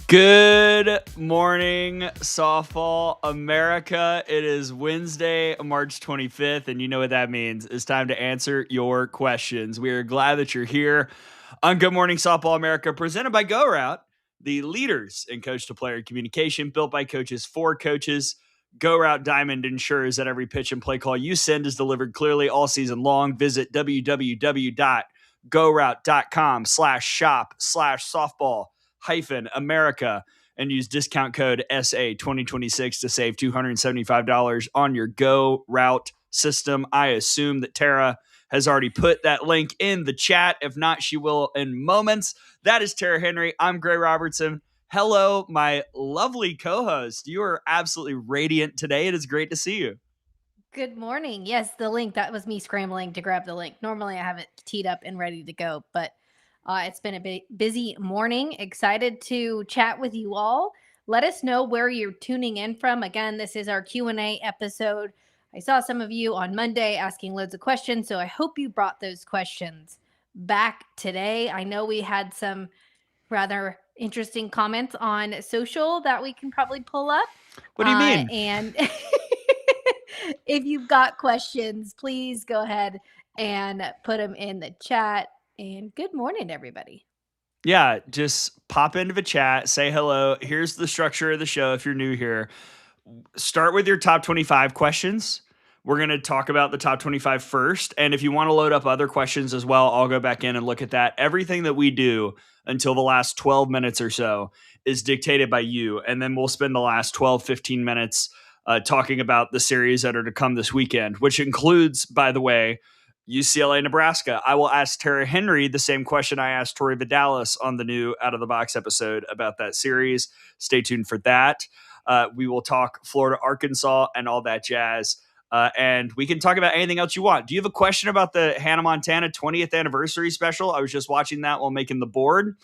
Good morning, softball America. It is Wednesday, March 25th, and you know what that means. It's time to answer your questions. We are glad that you're here on Good Morning Softball America, presented by Go Route, the leaders in coach-to-player communication, built by coaches for coaches. Go Route Diamond ensures that every pitch and play call you send is delivered clearly all season long. Visit www.goroute.com/shop/softball America and use discount code SA2026 to save $275 on your Go Route system. I assume that Tara has already put that link in the chat. If not, she will in moments. That is Tara Henry. I'm Gray Robertson. Hello, my lovely co-host. You are absolutely radiant today. It is great to see you. Good morning. Yes, the link. That was me scrambling to grab the link. Normally I have it teed up and ready to go, but it's been a busy morning. Excited to chat with you all. Let us know where you're tuning in from. Again, this is our Q&A episode. I saw some of you on Monday asking loads of questions, so I hope you brought those questions back today. I know we had some rather interesting comments on social that we can probably pull up. What do you mean? And if you've got questions, please go ahead and put them in the chat. And good morning, everybody. Yeah, just pop into the chat, say hello. Here's the structure of the show if you're new here. Start with your top 25 questions. We're going to talk about the top 25 first. And if you want to load up other questions as well, I'll go back in and look at that. Everything that we do until the last 12 minutes or so is dictated by you. And then we'll spend the last 12, 15 minutes talking about the series that are to come this weekend, which includes, by the way, UCLA, Nebraska. I will ask Tara Henry the same question I asked Tori Vidalis on the new Out of the Box episode about that series. Stay tuned for that. We will talk Florida, Arkansas, and all that jazz. And we can talk about anything else you want. Do you have a question about the Hannah Montana 20th anniversary special? I was just watching that while making the board.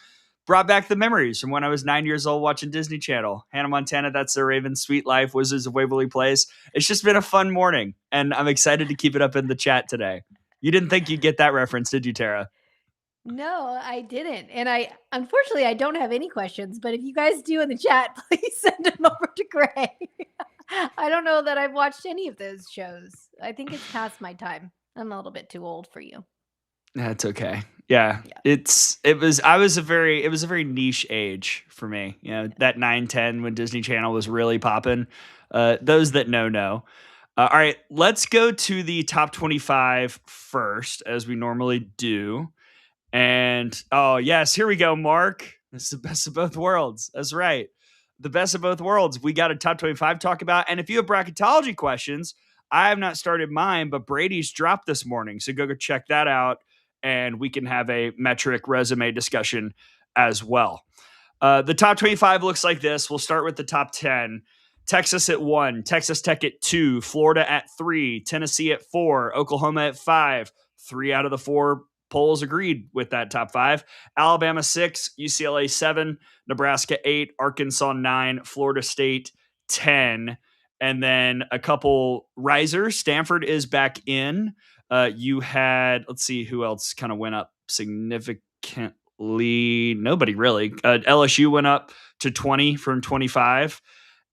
Brought back the memories from when I was 9 years old watching Disney Channel. Hannah Montana, That's the Raven, Sweet Life, Wizards of Waverly Place. It's just been a fun morning, and I'm excited to keep it up in the chat today. You didn't think you'd get that reference, did you, Tara? No, I didn't. And unfortunately, I don't have any questions, but if you guys do in the chat, please send them over to Gray. I don't know that I've watched any of those shows. I think it's past my time. I'm a little bit too old for you. That's okay. Yeah. It was a very niche age for me. You know, that 9-10 when Disney Channel was really popping. Those that know. All right, let's go to the top 25 first, as we normally do. And, oh, yes, here we go, Mark. It's the best of both worlds. That's right. The best of both worlds. We got a top 25 to talk about. And if you have bracketology questions, I have not started mine, but Brady's dropped this morning. So go check that out, and we can have a metric resume discussion as well. The top 25 looks like this. We'll start with the top 10. Texas at 1, Texas Tech at 2, Florida at 3, Tennessee at 4, Oklahoma at 5. 3 out of the 4 polls agreed with that top 5. Alabama 6, UCLA 7, Nebraska 8, Arkansas 9, Florida State 10. And then a couple risers. Stanford is back in. You had, let's see who else kind of went up significantly. Nobody really. LSU went up to 20 from 25.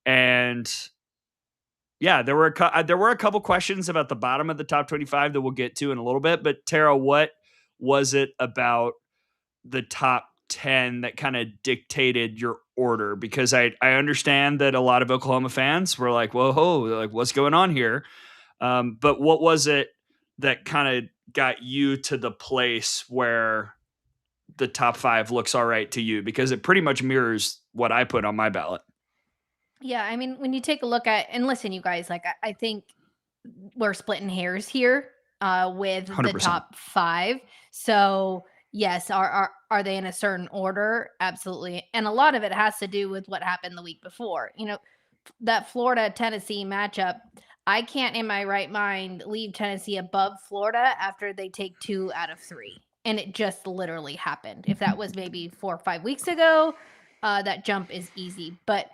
And yeah, there were a couple questions about the bottom of the top 25 that we'll get to in a little bit. But Tara, what was it about the top 10 that kind of dictated your order? Because I understand that a lot of Oklahoma fans were like, whoa, like what's going on here? But what was it that kind of got you to the place where the top 5 looks all right to you? Because it pretty much mirrors what I put on my ballot. Yeah, I mean, when you take a look at, and listen, you guys, like, I think we're splitting hairs here with the 100%. top 5. So yes, are they in a certain order? Absolutely. And a lot of it has to do with what happened the week before. That Florida Tennessee matchup, I can't in my right mind leave Tennessee above Florida after they take 2 out of 3. And it just literally happened. If that was maybe 4 or 5 weeks ago, that jump is easy. But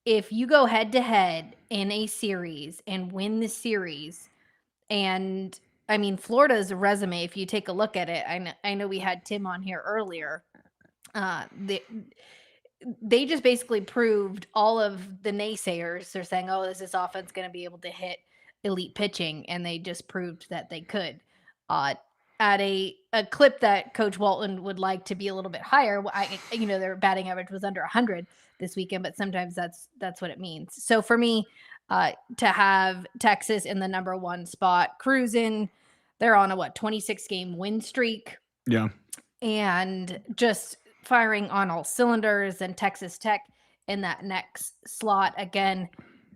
if you go head to head in a series and win the series, and I mean, Florida's resume, if you take a look at it, I know we had Tim on here earlier. They just basically proved all of the naysayers. They're saying, oh, is this offense going to be able to hit elite pitching? And they just proved that they could. At a clip that Coach Walton would like to be a little bit higher. Their batting average was under 100 this weekend, but sometimes that's what it means. So for me, to have Texas in the number 1 spot, cruising, they're on a 26 game win streak. Yeah. And just firing on all cylinders, and Texas Tech in that next slot. Again,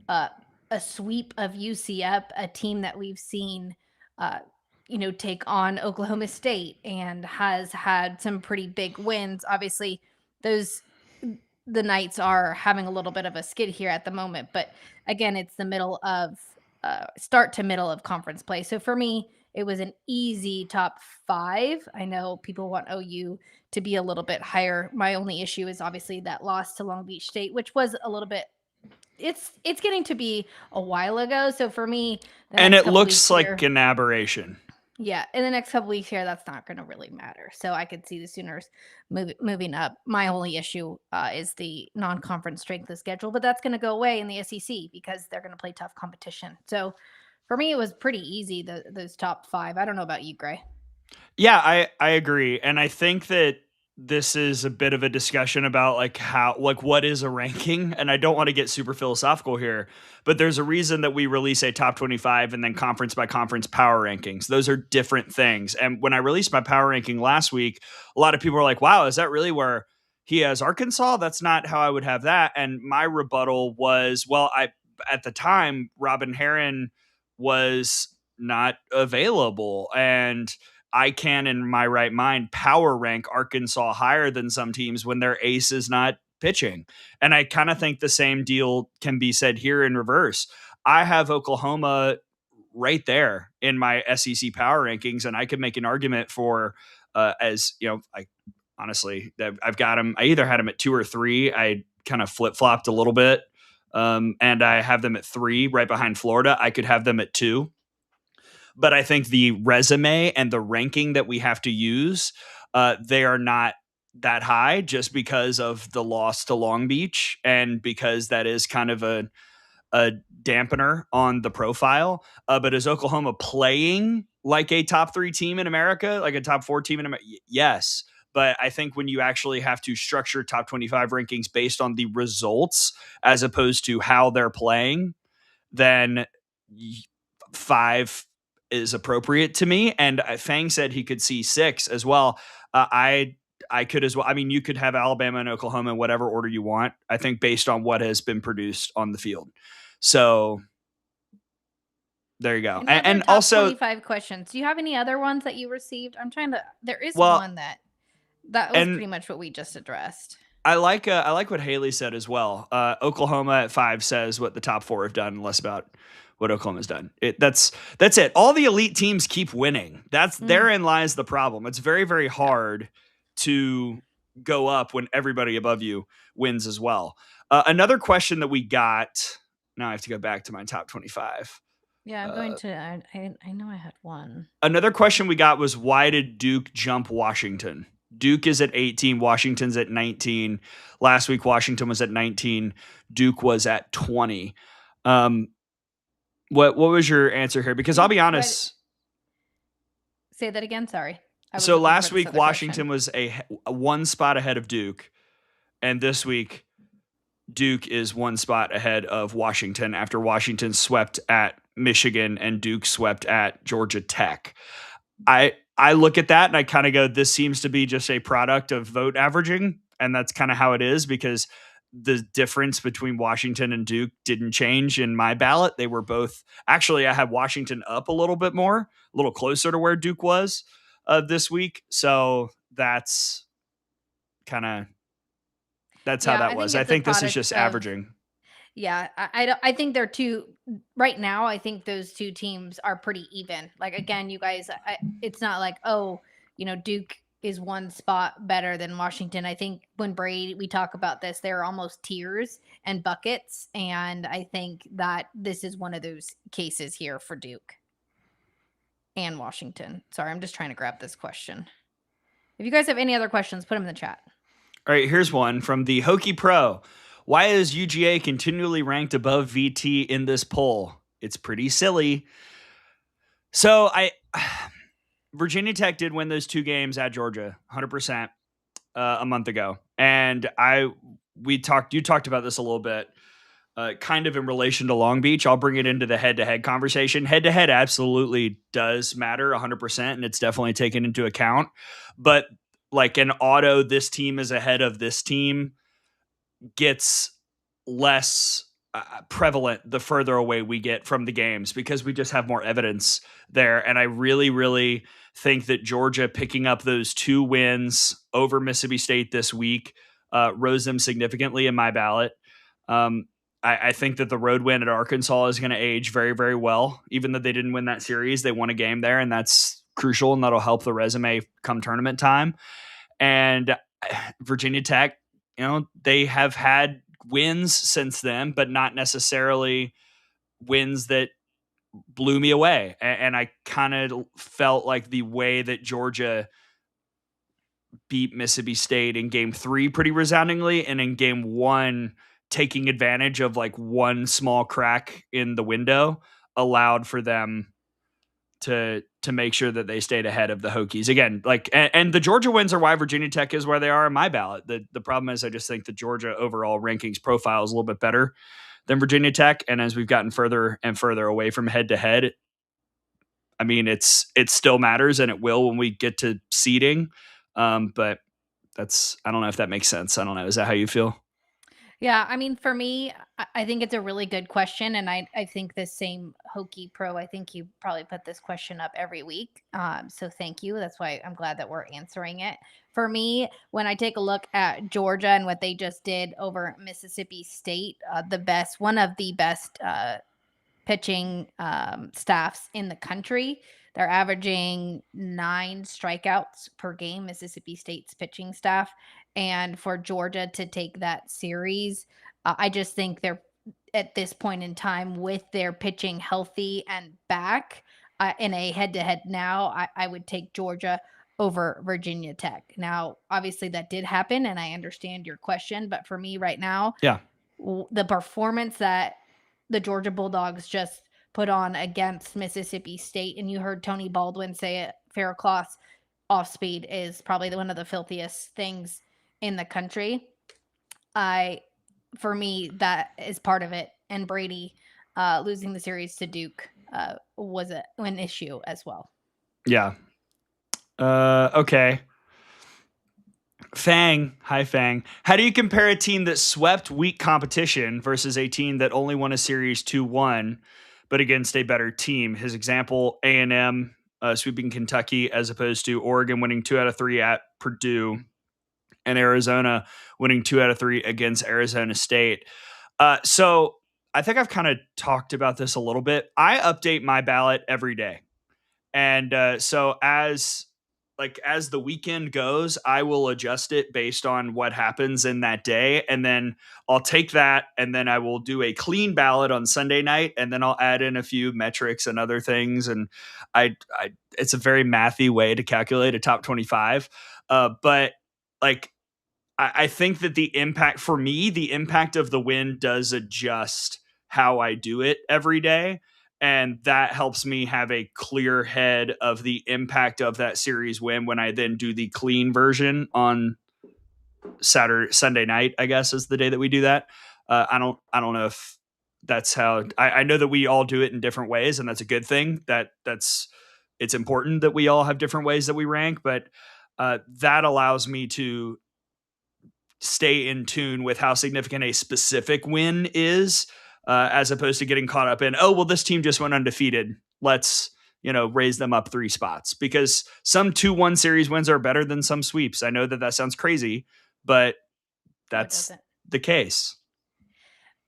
a sweep of UCF, a team that we've seen, take on Oklahoma State and has had some pretty big wins. Obviously, the Knights are having a little bit of a skid here at the moment, but again, it's the start to middle of conference play. So for me, it was an easy top 5. I know people want OU to be a little bit higher. My only issue is obviously that loss to Long Beach State, which was a little bit, it's getting to be a while ago. So for me, and it looks like an aberration. Yeah, in the next couple weeks here, that's not going to really matter. So I could see the Sooners moving up. My only issue is the non-conference strength of schedule, but that's going to go away in the SEC because they're going to play tough competition. So for me, it was pretty easy, those top 5. I don't know about you, Gray. Yeah, I agree. And I think that this is a bit of a discussion about what is a ranking. And I don't want to get super philosophical here, but there's a reason that we release a top 25 and then conference by conference power rankings. Those are different things. And when I released my power ranking last week, a lot of people were like, wow, is that really where he has Arkansas? That's not how I would have that. And my rebuttal was, well, at the time, Robin Herron was not available. And I can, in my right mind, power rank Arkansas higher than some teams when their ace is not pitching. And I kind of think the same deal can be said here in reverse. I have Oklahoma right there in my SEC power rankings, and I could make an argument for, I've got them. I either had them at 2 or 3. I kind of flip-flopped a little bit, and I have them at 3 right behind Florida. I could have them at 2. But I think the resume and the ranking that we have to use, they are not that high just because of the loss to Long Beach and because that is kind of a dampener on the profile. But is Oklahoma playing like a top 3 team in America, like a top 4 team in America? Yes. But I think when you actually have to structure top 25 rankings based on the results as opposed to how they're playing, then 5 is appropriate to me. And Fang said he could see 6 as well. I could as well. I mean, you could have Alabama and Oklahoma in whatever order you want, I think, based on what has been produced on the field. So there you go. And also 25 questions. Do you have any other ones that you received? There is one that was pretty much what we just addressed. I like what Haley said as well. Oklahoma at 5 says what the top 4 have done, and less about what Oklahoma's done. That's it. All the elite teams keep winning. Therein lies the problem. It's very, very hard to go up when everybody above you wins as well. Another question that we got. Now I have to go back to my top 25. Yeah, I'm going to. I know I had one. Another question we got was, why did Duke jump Washington? Duke is at 18. Washington's at 19. Last week, Washington was at 19. Duke was at 20. What was your answer here? Because I'll be honest. Say that again. Sorry. So last week, Washington was a 1 spot ahead of Duke. And this week, Duke is 1 spot ahead of Washington after Washington swept at Michigan and Duke swept at Georgia Tech. I look at that and I kind of go, this seems to be just a product of vote averaging. And that's kind of how it is, because the difference between Washington and Duke didn't change in my ballot. They were both actually, I had Washington up a little bit more, a little closer to where Duke was this week. So that's kind of that's how Yeah, that I think was. I it's a think this is product just of averaging. yeah. I think they're two right now. I think those two teams are pretty even. Like again, you guys, it's not like Duke is one spot better than Washington. I think when we talk about this, they're almost tiers and buckets, and I think that this is one of those cases here for Duke and Washington. Sorry, I'm just trying to grab this question. If you guys have any other questions, put them in the chat. All right, here's one from the Hokie Pro. Why is UGA continually ranked above VT in this poll? It's pretty silly. So Virginia Tech did win those 2 games at Georgia, 100%, a month ago, and you talked about this a little bit, kind of in relation to Long Beach. I'll bring it into the head-to-head conversation. Head-to-head absolutely does matter 100%, and it's definitely taken into account. But like an auto, this team is ahead of this team gets less prevalent the further away we get from the games because we just have more evidence there. And I really, really think that Georgia picking up those 2 wins over Mississippi State this week rose them significantly in my ballot. I think that the road win at Arkansas is going to age very, very well. Even though they didn't win that series, they won a game there, and that's crucial, and that'll help the resume come tournament time. And Virginia Tech, they have had wins since then, but not necessarily wins that blew me away. And I kind of felt like the way that Georgia beat Mississippi State in game 3 pretty resoundingly, and in game 1 taking advantage of like one small crack in the window allowed for them to make sure that they stayed ahead of the Hokies again. Like, and the Georgia wins are why Virginia Tech is where they are in my ballot. The problem is I just think the Georgia overall rankings profile is a little bit better than Virginia Tech. And as we've gotten further and further away from head to head, I mean, it still matters, and it will when we get to seeding. But I don't know if that makes sense. I don't know. Is that how you feel? Yeah, I mean, for me, I think it's a really good question, and I think the same Hokie Pro. I think you probably put this question up every week, so thank you. That's why I'm glad that we're answering it. For me, when I take a look at Georgia and what they just did over Mississippi State, one of the best pitching staffs in the country. They're averaging 9 strikeouts per game, Mississippi State's pitching staff. And for Georgia to take that series, I just think they're at this point in time with their pitching healthy and back in a head-to-head now, I would take Georgia over Virginia Tech. Now, obviously that did happen, and I understand your question, but for me right now, Yeah. the performance that the Georgia Bulldogs just put on against Mississippi State, and you heard Tony Baldwin say it, Faircloth's off speed is probably one of the filthiest things in the country. For me, that is part of it. And Brady losing the series to Duke was an issue as well. Yeah. Okay. Fang. Hi, Fang. How do you compare a team that swept weak competition versus a team that only won a series 2-1, but against a better team? His example, A&M sweeping Kentucky as opposed to Oregon winning 2 out of 3 at Purdue and Arizona winning 2 out of 3 against Arizona State. So I think I've kind of talked about this a little bit. I update my ballot every day. And so as the weekend goes, I will adjust it based on what happens in that day. And then I'll take that and then I will do a clean ballot on Sunday night. And then I'll add in a few metrics and other things. And it's a very mathy way to calculate a top 25. But like, I think that the impact of the win does adjust how I do it every day. And that helps me have a clear head of the impact of that series win when I then do the clean version on Sunday night, I guess is the day that we do that. I don't know if that's how I know that we all do it in different ways, and that's a good thing. It's important that we all have different ways that we rank, but that allows me to stay in tune with how significant a specific win is, as opposed to getting caught up in, oh, well, this team just went undefeated. Let's, raise them up 3 spots, because some 2-1 series wins are better than some sweeps. I know that sounds crazy, but that's the case.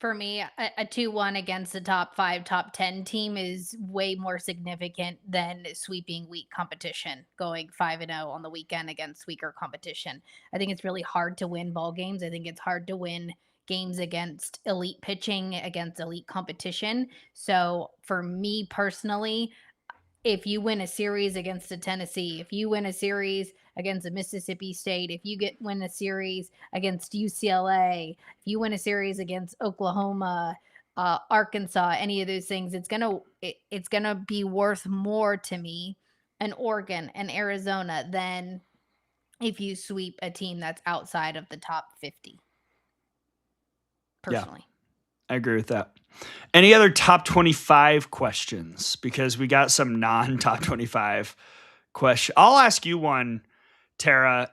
For me, a 2-1 against the top 5, top 10 team is way more significant than sweeping weak competition, going 5-0 on the weekend against weaker competition. I think it's really hard to win ball games. I think it's hard to win games against elite pitching, against elite competition. So for me personally, if you win a series against a Tennessee, if you win a series against a Mississippi State, if you win a series against UCLA, if you win a series against Oklahoma, Arkansas, any of those things, it's gonna be worth more to me, and Oregon and Arizona, than if you sweep a team that's outside of the top 50. Personally. Yeah. I agree with that. Any other top 25 questions? Because we got some non-top 25 questions. I'll ask you one, Tara.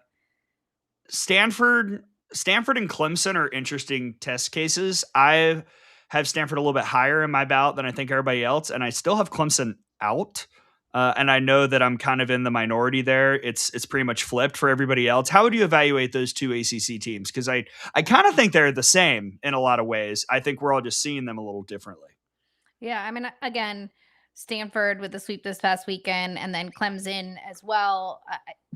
Stanford and Clemson are interesting test cases. I have Stanford a little bit higher in my ballot than I think everybody else, and I still have Clemson out. And I know that I'm kind of in the minority there. It's pretty much flipped for everybody else. How would you evaluate those 2 ACC teams? Because I kind of think they're the same in a lot of ways. I think we're all just seeing them a little differently. Yeah, I mean, again, Stanford with the sweep this past weekend, and then Clemson as well.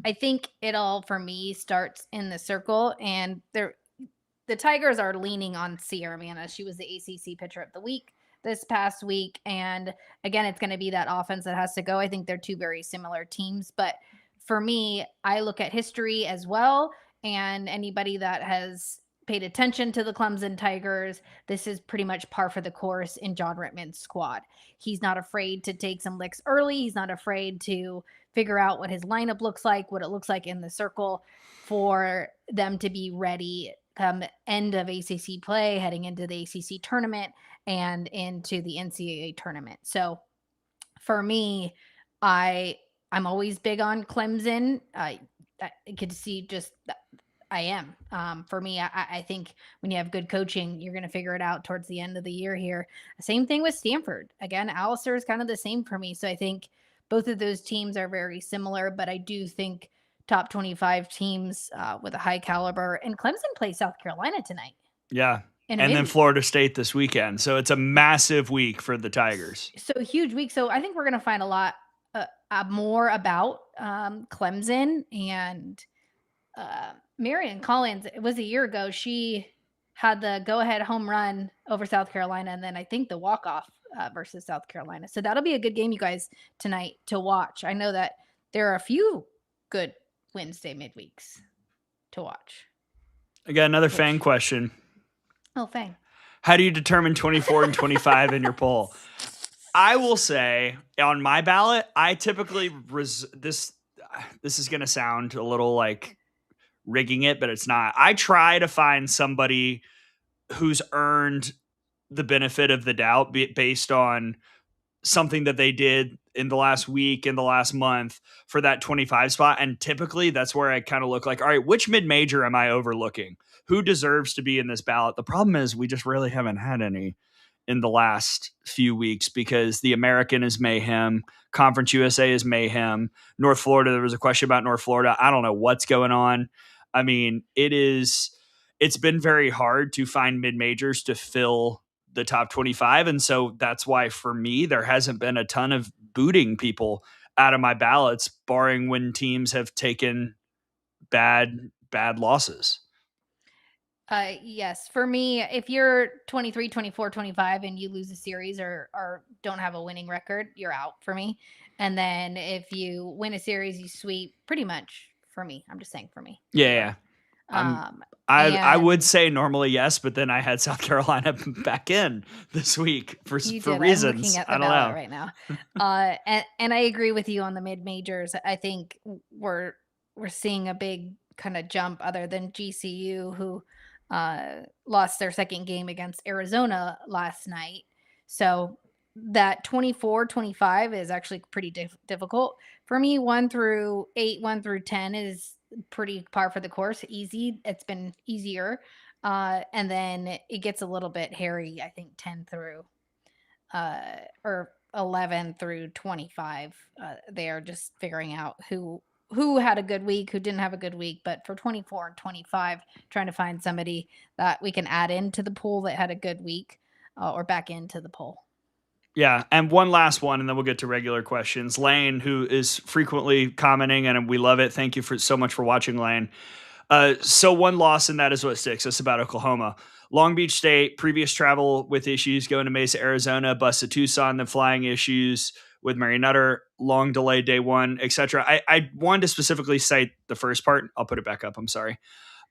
I think it all, for me, starts in the circle, and the Tigers are leaning on Sierra Manna. She was the ACC Pitcher of the Week this past week. And again, it's going to be that offense that has to go. I think they're 2 very similar teams. But for me, I look at history as well. And anybody that has paid attention to the Clemson Tigers, this is pretty much par for the course in John Rittman's squad. He's not afraid to take some licks early. He's not afraid to figure out what his lineup looks like, what it looks like in the circle, for them to be ready come end of ACC play, heading into the ACC tournament and into the NCAA tournament. So for me, I'm always big on Clemson. I could see just I am. For me, I think when you have good coaching, you're going to figure it out towards the end of the year here. Same thing with Stanford. Again, Alistair is kind of the same for me. So I think both of those teams are very similar, but I do think top 25 teams with a high caliber. And Clemson plays South Carolina tonight. Yeah. And then Florida State this weekend. So it's a massive week for the Tigers. So huge week. So I think we're going to find a lot more about Clemson. And Marion Collins, it was a year ago, she had the go-ahead home run over South Carolina, and then I think the walk-off versus South Carolina. So that'll be a good game, you guys, tonight to watch. I know that there are a few good Wednesday midweeks to watch. I got another fan question. Oh, Fang. How do you determine 24 and 25 in your poll? I will say on my ballot, I typically this is going to sound a little like rigging it, but it's not. I try to find somebody who's earned the benefit of the doubt based on something that they did in the last week, in the last month, for that 25 spot. And typically that's where I kind of look like, all right, which mid-major am I overlooking? Who deserves to be in this ballot? The problem is we just really haven't had any in the last few weeks, because the American is mayhem. Conference USA is mayhem. North Florida, there was a question about North Florida. I don't know what's going on. I mean, it's been very hard to find mid-majors to fill the top 25. And so that's why for me, there hasn't been a ton of booting people out of my ballots, barring when teams have taken bad losses. Yes. For me, if you're 23, 24, 25 and you lose a series or don't have a winning record, you're out for me. And then if you win a series, you sweep, pretty much for me. I'm just saying for me. Yeah. I would say normally yes, but then I had South Carolina back in this week for reasons. I'm looking at the ballot right now. And I agree with you on the mid majors. I think we're seeing a big kind of jump, other than GCU, who lost their second game against Arizona last night. So that 24-25 is actually pretty difficult for me. 1 through 8, 1 through 10 is pretty par for the course, easy. It's been easier. And then it gets a little bit hairy, I think 10 through or 11 through 25. They are just figuring out who had a good week, who didn't have a good week. But for 24 and 25, trying to find somebody that we can add into the pool that had a good week or back into the pool. Yeah, and one last one, and then we'll get to regular questions. Lane, who is frequently commenting, and we love it. Thank you for so much for watching, Lane. So one loss, and that is what sticks us about Oklahoma. Long Beach State, previous travel with issues going to Mesa, Arizona, bus to Tucson, then flying issues with Mary Nutter, long delay day one, etc. I wanted to specifically cite the first part. I'll put it back up. I'm sorry.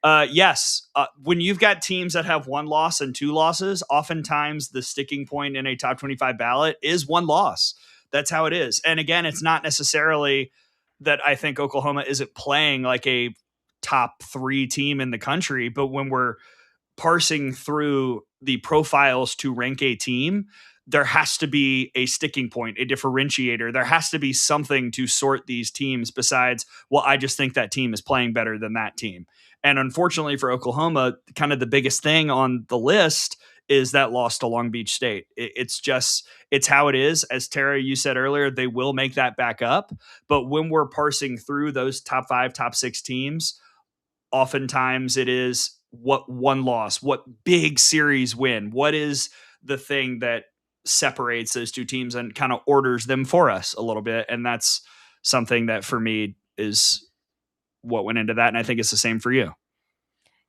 Yes, when you've got teams that have one loss and two losses, oftentimes the sticking point in a top 25 ballot is one loss. That's how it is. And again, it's not necessarily that I think Oklahoma isn't playing like a top 3 team in the country, but when we're parsing through the profiles to rank a team, there has to be a sticking point, a differentiator. There has to be something to sort these teams besides, well, I just think that team is playing better than that team. And unfortunately for Oklahoma, kind of the biggest thing on the list is that loss to Long Beach State. It's how it is. As Tara, you said earlier, they will make that back up. But when we're parsing through those top 5, top 6 teams, oftentimes it is what one loss, what big series win, what is the thing that separates those two teams and kind of orders them for us a little bit. And that's something that for me is what went into that. And I think it's the same for you.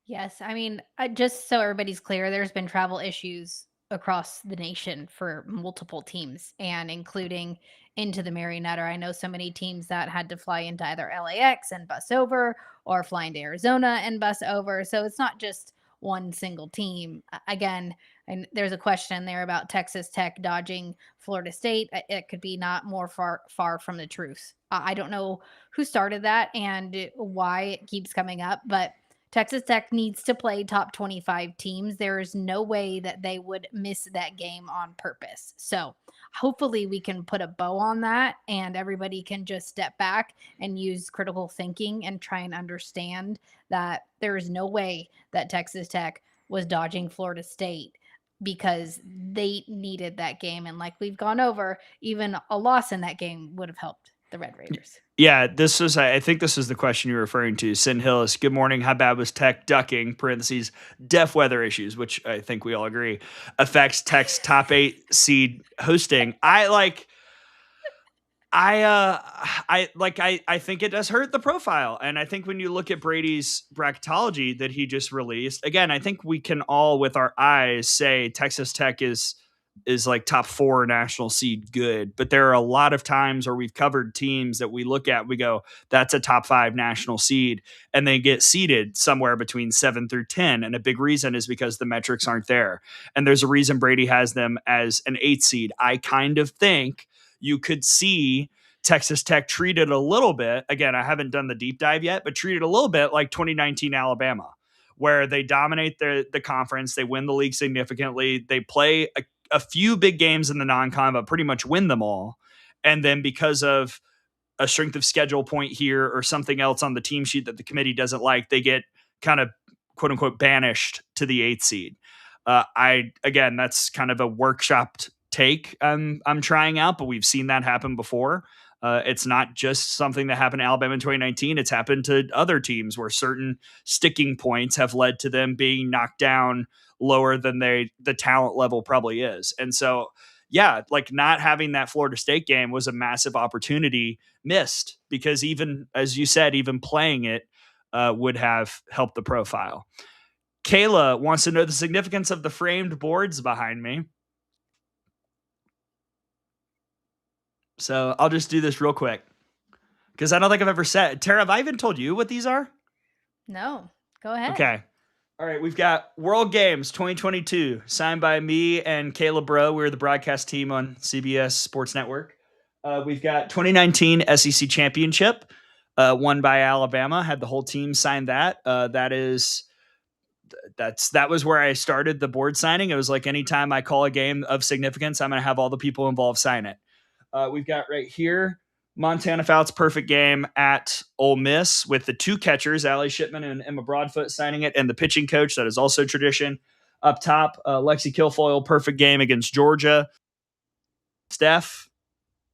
Yes. I mean, just so everybody's clear, there's been travel issues across the nation for multiple teams and including into the Mary Nutter. I know so many teams that had to fly into either LAX and bus over or fly into Arizona and bus over. So it's not just one single team. Again, and there's a question there about Texas Tech dodging Florida State. It could be not more far from the truth. I don't know who started that and why it keeps coming up, but Texas Tech needs to play top 25 teams. There is no way that they would miss that game on purpose. So hopefully we can put a bow on that and everybody can just step back and use critical thinking and try and understand that there is no way that Texas Tech was dodging Florida State because they needed that game. And like we've gone over, even a loss in that game would have helped the Red Raiders. Yeah, I think this is the question you're referring to. Sin Hillis, good morning. How bad was Tech ducking, parentheses, deaf weather issues, which I think we all agree affects Tech's top 8 seed hosting. I think it does hurt the profile. And I think when you look at Brady's bracketology that he just released, again, I think we can all with our eyes say Texas Tech is like top 4 national seed good. But there are a lot of times where we've covered teams that we look at, we go, that's a top 5 national seed. And they get seeded somewhere between 7 through 10. And a big reason is because the metrics aren't there. And there's a reason Brady has them as an 8 seed. I kind of think you could see Texas Tech treated a little bit. Again, I haven't done the deep dive yet, but treated a little bit like 2019 Alabama, where they dominate the conference. They win the league significantly. They play a few big games in the non-con, but pretty much win them all. And then because of a strength of schedule point here or something else on the team sheet that the committee doesn't like, they get kind of quote unquote banished to the 8th seed. Again, that's kind of a workshopped take I'm trying out, but we've seen that happen before. It's not just something that happened to Alabama in 2019. It's happened to other teams where certain sticking points have led to them being knocked down lower than the talent level probably is. And so, yeah, like not having that Florida State game was a massive opportunity missed because even, as you said, even playing it would have helped the profile. Kayla wants to know the significance of the framed boards behind me. So I'll just do this real quick because I don't think I've ever said. Tara, have I even told you what these are? No, go ahead. Okay. All right. We've got World Games 2022 signed by me and Kayla Bro. We're the broadcast team on CBS Sports Network. We've got 2019 SEC Championship won by Alabama. Had the whole team sign that. That was where I started the board signing. It was like anytime I call a game of significance, I'm going to have all the people involved sign it. We've got right here Montana Fouts perfect game at Ole Miss with the two catchers, Allie Shipman and Emma Broadfoot, signing it, and the pitching coach. That is also tradition. Up top, Lexi Kilfoyle perfect game against Georgia. Steph.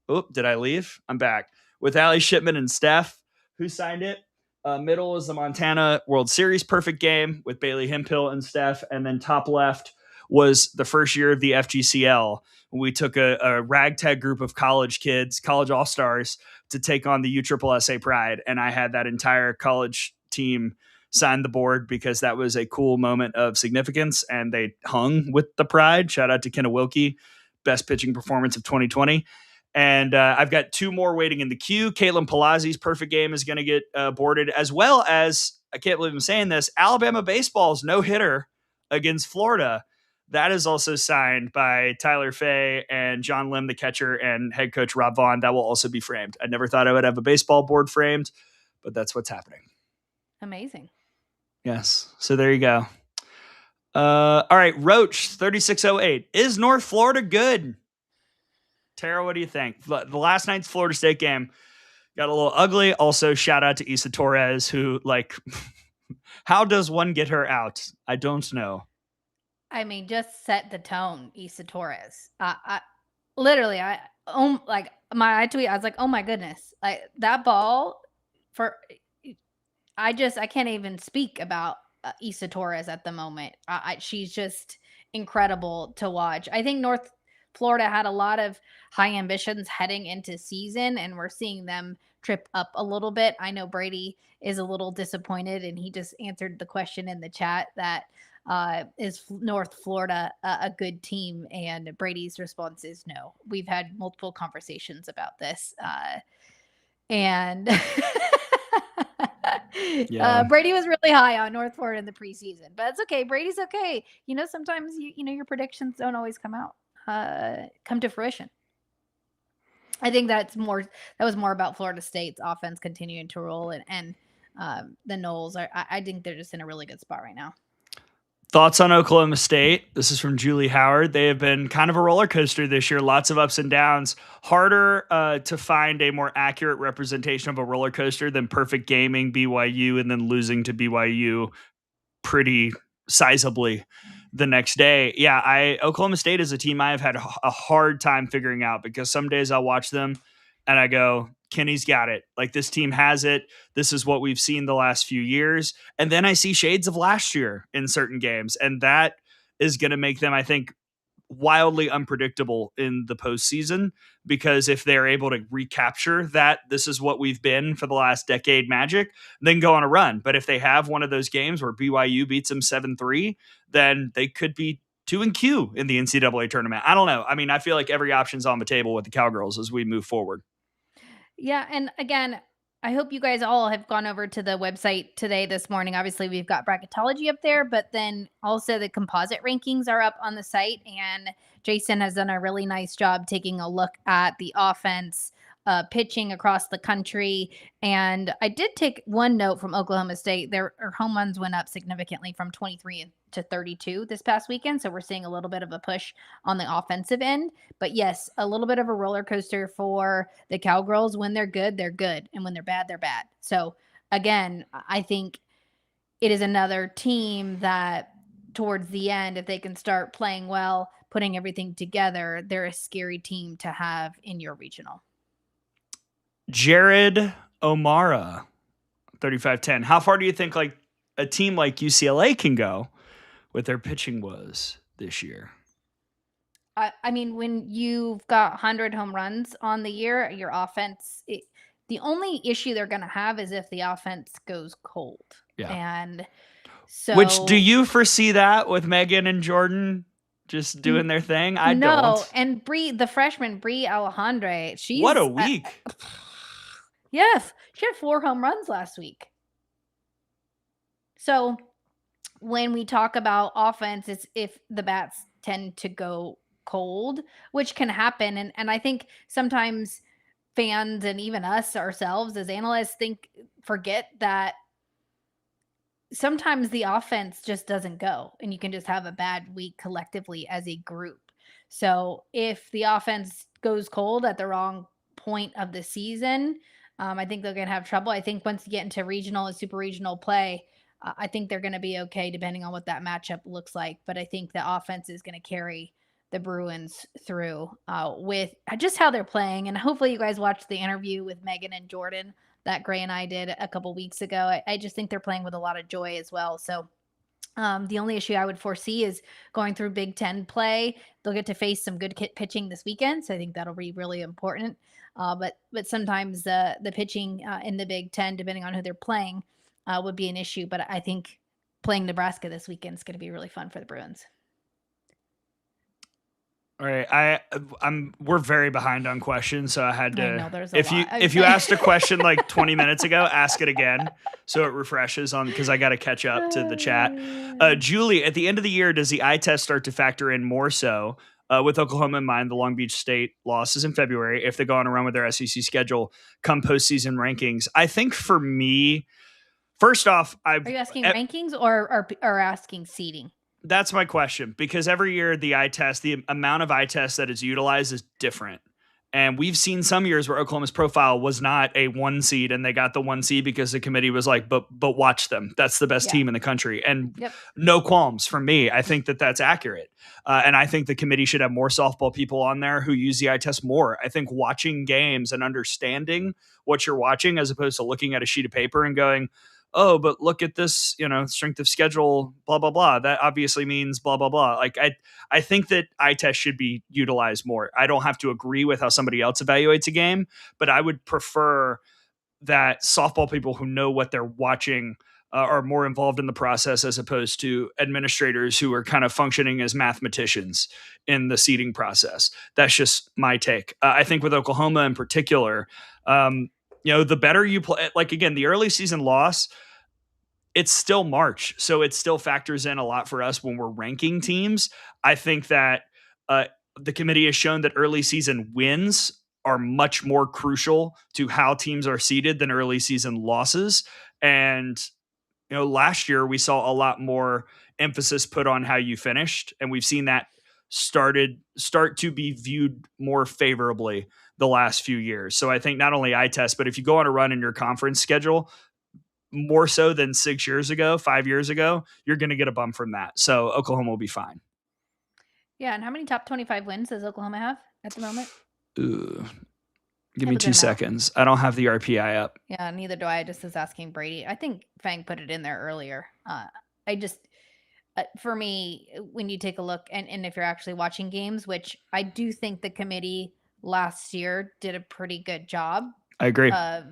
Oh, did I leave? I'm back with Allie Shipman and Steph, who signed it. Middle is the Montana World Series perfect game with Bailey Hempill and Steph. And then top left was the first year of the FGCL. We took a ragtag group of college kids, college all-stars, to take on the USSSA Pride. And I had that entire college team sign the board because that was a cool moment of significance. And they hung with the Pride. Shout out to Kenna Wilkie, best pitching performance of 2020. And I've got two more waiting in the queue. Caitlin Palazzi's perfect game is going to get boarded, as well as, I can't believe I'm saying this, Alabama baseball's no-hitter against Florida. That is also signed by Tyler Fay and John Lim, the catcher, and head coach Rob Vaughn. That will also be framed. I never thought I would have a baseball board framed, but that's what's happening. Amazing. Yes. So there you go. All right. Roach, 3608. Is North Florida good? Tara, what do you think? The last night's Florida State game got a little ugly. Also, shout out to Issa Torres, who, like, how does one get her out? I don't know. I mean, just set the tone, Issa Torres. I literally, my tweet, I was like, oh my goodness, like that ball I can't even speak about Issa Torres at the moment. She's just incredible to watch. I think North Florida had a lot of high ambitions heading into season, and we're seeing them trip up a little bit. I know Brady is a little disappointed, and he just answered the question in the chat that is North Florida a good team? And Brady's response is no. We've had multiple conversations about this. And Brady was really high on North Florida in the preseason, but it's okay. Brady's okay. Sometimes your predictions don't always come to fruition. I think that was more about Florida State's offense continuing to roll, and the Noles I think they're just in a really good spot right now. Thoughts on Oklahoma State? This is from Julie Howard. They have been kind of a roller coaster this year. Lots of ups and downs. Harder to find a more accurate representation of a roller coaster than perfect gaming BYU and then losing to BYU pretty sizably the next day. Yeah, Oklahoma State is a team I have had a hard time figuring out, because some days I'll watch them and I go, Kenny's got it. Like, this team has it. This is what we've seen the last few years. And then I see shades of last year in certain games. And that is going to make them, I think, wildly unpredictable in the postseason, because if they're able to recapture that, this is what we've been for the last decade magic, then go on a run. But if they have one of those games where BYU beats them 7-3, then they could be 2-Q in the NCAA tournament. I don't know. I mean, I feel like every option's on the table with the Cowgirls as we move forward. Yeah. And again, I hope you guys all have gone over to the website this morning. Obviously, we've got Bracketology up there, but then also the composite rankings are up on the site. And Jason has done a really nice job taking a look at the offense, pitching across the country. And I did take one note from Oklahoma State. Their home runs went up significantly from 23 to 32 this past weekend. So we're seeing a little bit of a push on the offensive end. But yes, a little bit of a roller coaster for the Cowgirls. When they're good, they're good. And when they're bad, they're bad. So again, I think it is another team that towards the end, if they can start playing well, putting everything together, they're a scary team to have in your regional. Jared O'Mara, 3510. How far do you think like a team like UCLA can go with their pitching woes this year? I mean, when you've got 100 home runs on the year, your offense, the only issue they're going to have is if the offense goes cold. Yeah. And so, which, do you foresee that with Megan and Jordan just doing their thing? I don't. No, and the freshman Brie Alejandre, what a week. Yes, she had 4 home runs last week. So when we talk about offense, it's if the bats tend to go cold, which can happen. And I think sometimes fans and even us ourselves as analysts forget that sometimes the offense just doesn't go, and you can just have a bad week collectively as a group. So if the offense goes cold at the wrong point of the season. I think they're going to have trouble. I think once you get into regional and super regional play, I think they're going to be okay depending on what that matchup looks like. But I think the offense is going to carry the Bruins through with just how they're playing. And hopefully you guys watched the interview with Megan and Jordan that Gray and I did a couple weeks ago. I just think they're playing with a lot of joy as well. So the only issue I would foresee is going through Big Ten play. They'll get to face some good pitching this weekend, so I think that'll be really important. But sometimes the pitching in the Big Ten, depending on who they're playing, would be an issue. But I think playing Nebraska this weekend is going to be really fun for the Bruins. All right, we're very behind on questions, so I had to. I know there's a lot. If you asked a question like 20 minutes ago, ask it again so it refreshes on, because I got to catch up to the chat. Julie, at the end of the year, does the eye test start to factor in more so? With Oklahoma in mind, the Long Beach State losses in February, if they go on a run with their SEC schedule come postseason rankings. I think for me, first off, are you asking rankings or asking seeding? That's my question, because every year the eye test, the amount of eye tests that is utilized is different. And we've seen some years where Oklahoma's profile was not a 1 seed and they got the 1 seed because the committee was like, but watch them. That's the best team in the country. And no qualms from me. I think that that's accurate. And I think the committee should have more softball people on there who use the eye test more. I think watching games and understanding what you're watching as opposed to looking at a sheet of paper and going, oh, but look at this, strength of schedule, blah, blah, blah. That obviously means blah, blah, blah. Like, I think that eye test should be utilized more. I don't have to agree with how somebody else evaluates a game, but I would prefer that softball people who know what they're watching are more involved in the process as opposed to administrators who are kind of functioning as mathematicians in the seeding process. That's just my take. I think with Oklahoma in particular, the better you play, like, again, the early season loss, it's still March. So it still factors in a lot for us when we're ranking teams. I think that the committee has shown that early season wins are much more crucial to how teams are seeded than early season losses. And, last year we saw a lot more emphasis put on how you finished. And we've seen that start to be viewed more favorably the last few years. So I think not only eye test, but if you go on a run in your conference schedule, more so than 6 years ago, 5 years ago, you're going to get a bump from that. So Oklahoma will be fine. Yeah. And how many top 25 wins does Oklahoma have at the moment? Give me 2 seconds. I don't have the RPI up. Yeah, neither do I. Just was asking Brady. I think Fang put it in there earlier. For me, when you take a look, and if you're actually watching games, which I do think the committee last year did a pretty good job. I agree. Of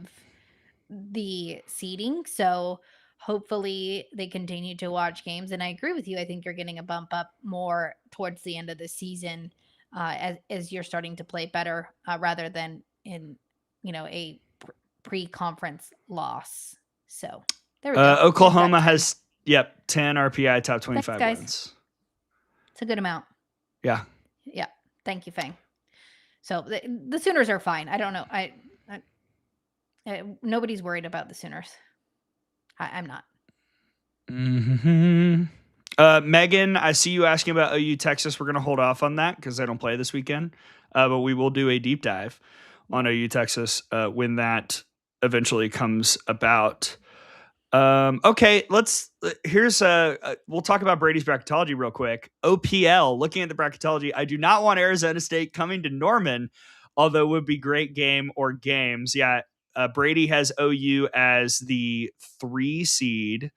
the seeding. So hopefully they continue to watch games. And I agree with you. I think you're getting a bump up more towards the end of the season as you're starting to play better rather than in, a pre-conference loss. So there we go. Oklahoma has 10 RPI top 25 wins. It's a good amount. Yeah. Yeah. Thank you, Fang. So the Sooners are fine. I don't know. Nobody's worried about the Sooners. I'm not. Mm-hmm. Megan, I see you asking about OU Texas. We're going to hold off on that because they don't play this weekend. But we will do a deep dive on OU Texas when that eventually comes about. Okay, we'll talk about Brady's bracketology real quick. OPL, looking at the bracketology, I do not want Arizona State coming to Norman, although it would be great game or games. Yeah, Brady has OU as the 3 seed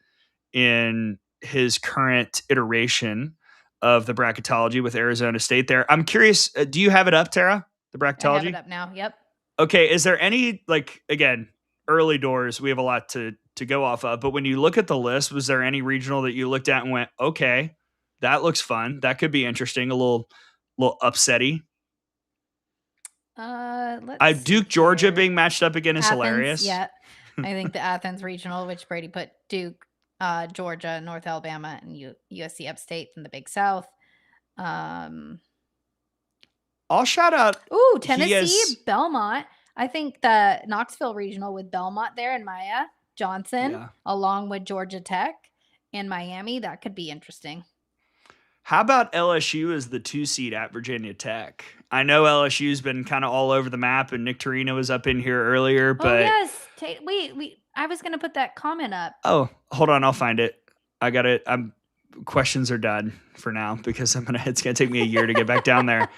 in his current iteration of the bracketology with Arizona State there. I'm curious, do you have it up, Tara? The bracketology? I have it up now, yep. Okay, is there any, again, early doors, we have a lot to go off of, but when you look at the list, was there any regional that you looked at and went, okay, that looks fun, that could be interesting, a little upsetty? Duke, Georgia being matched up again is Athens, hilarious. Yeah, I think the Athens regional, which Brady put Duke, Georgia, North Alabama, and USC Upstate in the Big South. I'll shout out. Ooh, Tennessee, Belmont. I think the Knoxville regional with Belmont there and Maya Johnson, along with Georgia Tech and Miami, that could be interesting. How about LSU as the 2 seed at Virginia Tech? I know LSU's been kind of all over the map, and Nick Torino was up in here earlier, Oh but yes, wait. I was gonna put that comment up. oh, hold on, I'll find it. I got it. Questions are done for now because it's gonna take me a year to get back down there.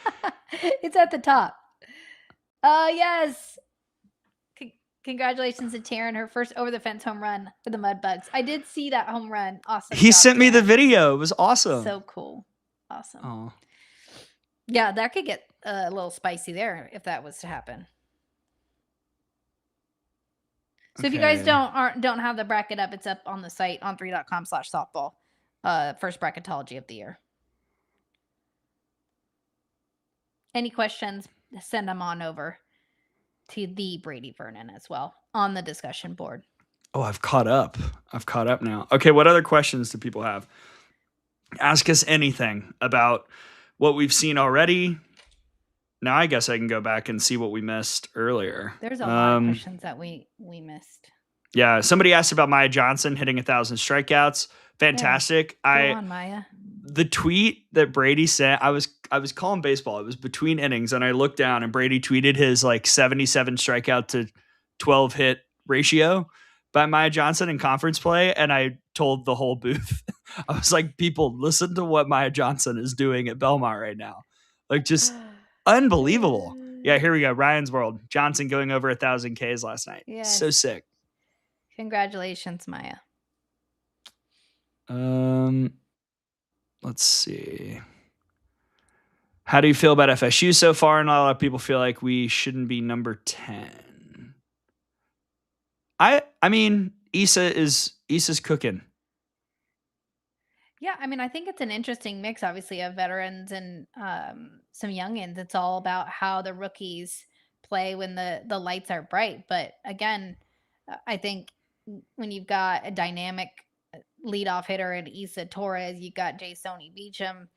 It's at the top. Yes. Congratulations to Taryn, her first over the fence home run for the Mudbugs. I did see that home run. Awesome. He job, sent me Taryn. the video. It was awesome. So cool. Awesome. Oh. Yeah, that could get a little spicy there if that was to happen. So if you guys don't have the bracket up, it's up on the site on3.com/softball. First bracketology of the year. Any questions, send them on over to the Brady Vernon as well on the discussion board. Oh, I've caught up now. Okay, what other questions do people have? Ask us anything about what we've seen already. Now I guess I can go back and see what we missed earlier. There's a lot of questions that we missed. Yeah, somebody asked about Maya Johnson hitting 1,000 strikeouts. Fantastic. Yeah. Go on, Maya. The tweet that Brady sent, I was calling baseball. It was between innings, and I looked down, and Brady tweeted his 77 strikeout to 12 hit ratio by Maya Johnson in conference play, and I told the whole booth, I was like, people, listen to what Maya Johnson is doing at Belmont right now. Just unbelievable. Yeah, here we go. Ryan's World. Johnson going over 1,000 Ks last night. Yes. So sick. Congratulations, Maya. Let's see. How do you feel about FSU so far? And a lot of people feel like we shouldn't be number 10. I mean, Issa's cooking. Yeah, I mean, I think it's an interesting mix, obviously, of veterans and some youngins. It's all about how the rookies play when the lights are bright. But again, I think when you've got a dynamic leadoff hitter in Issa Torres, you got Jasoni Beecham.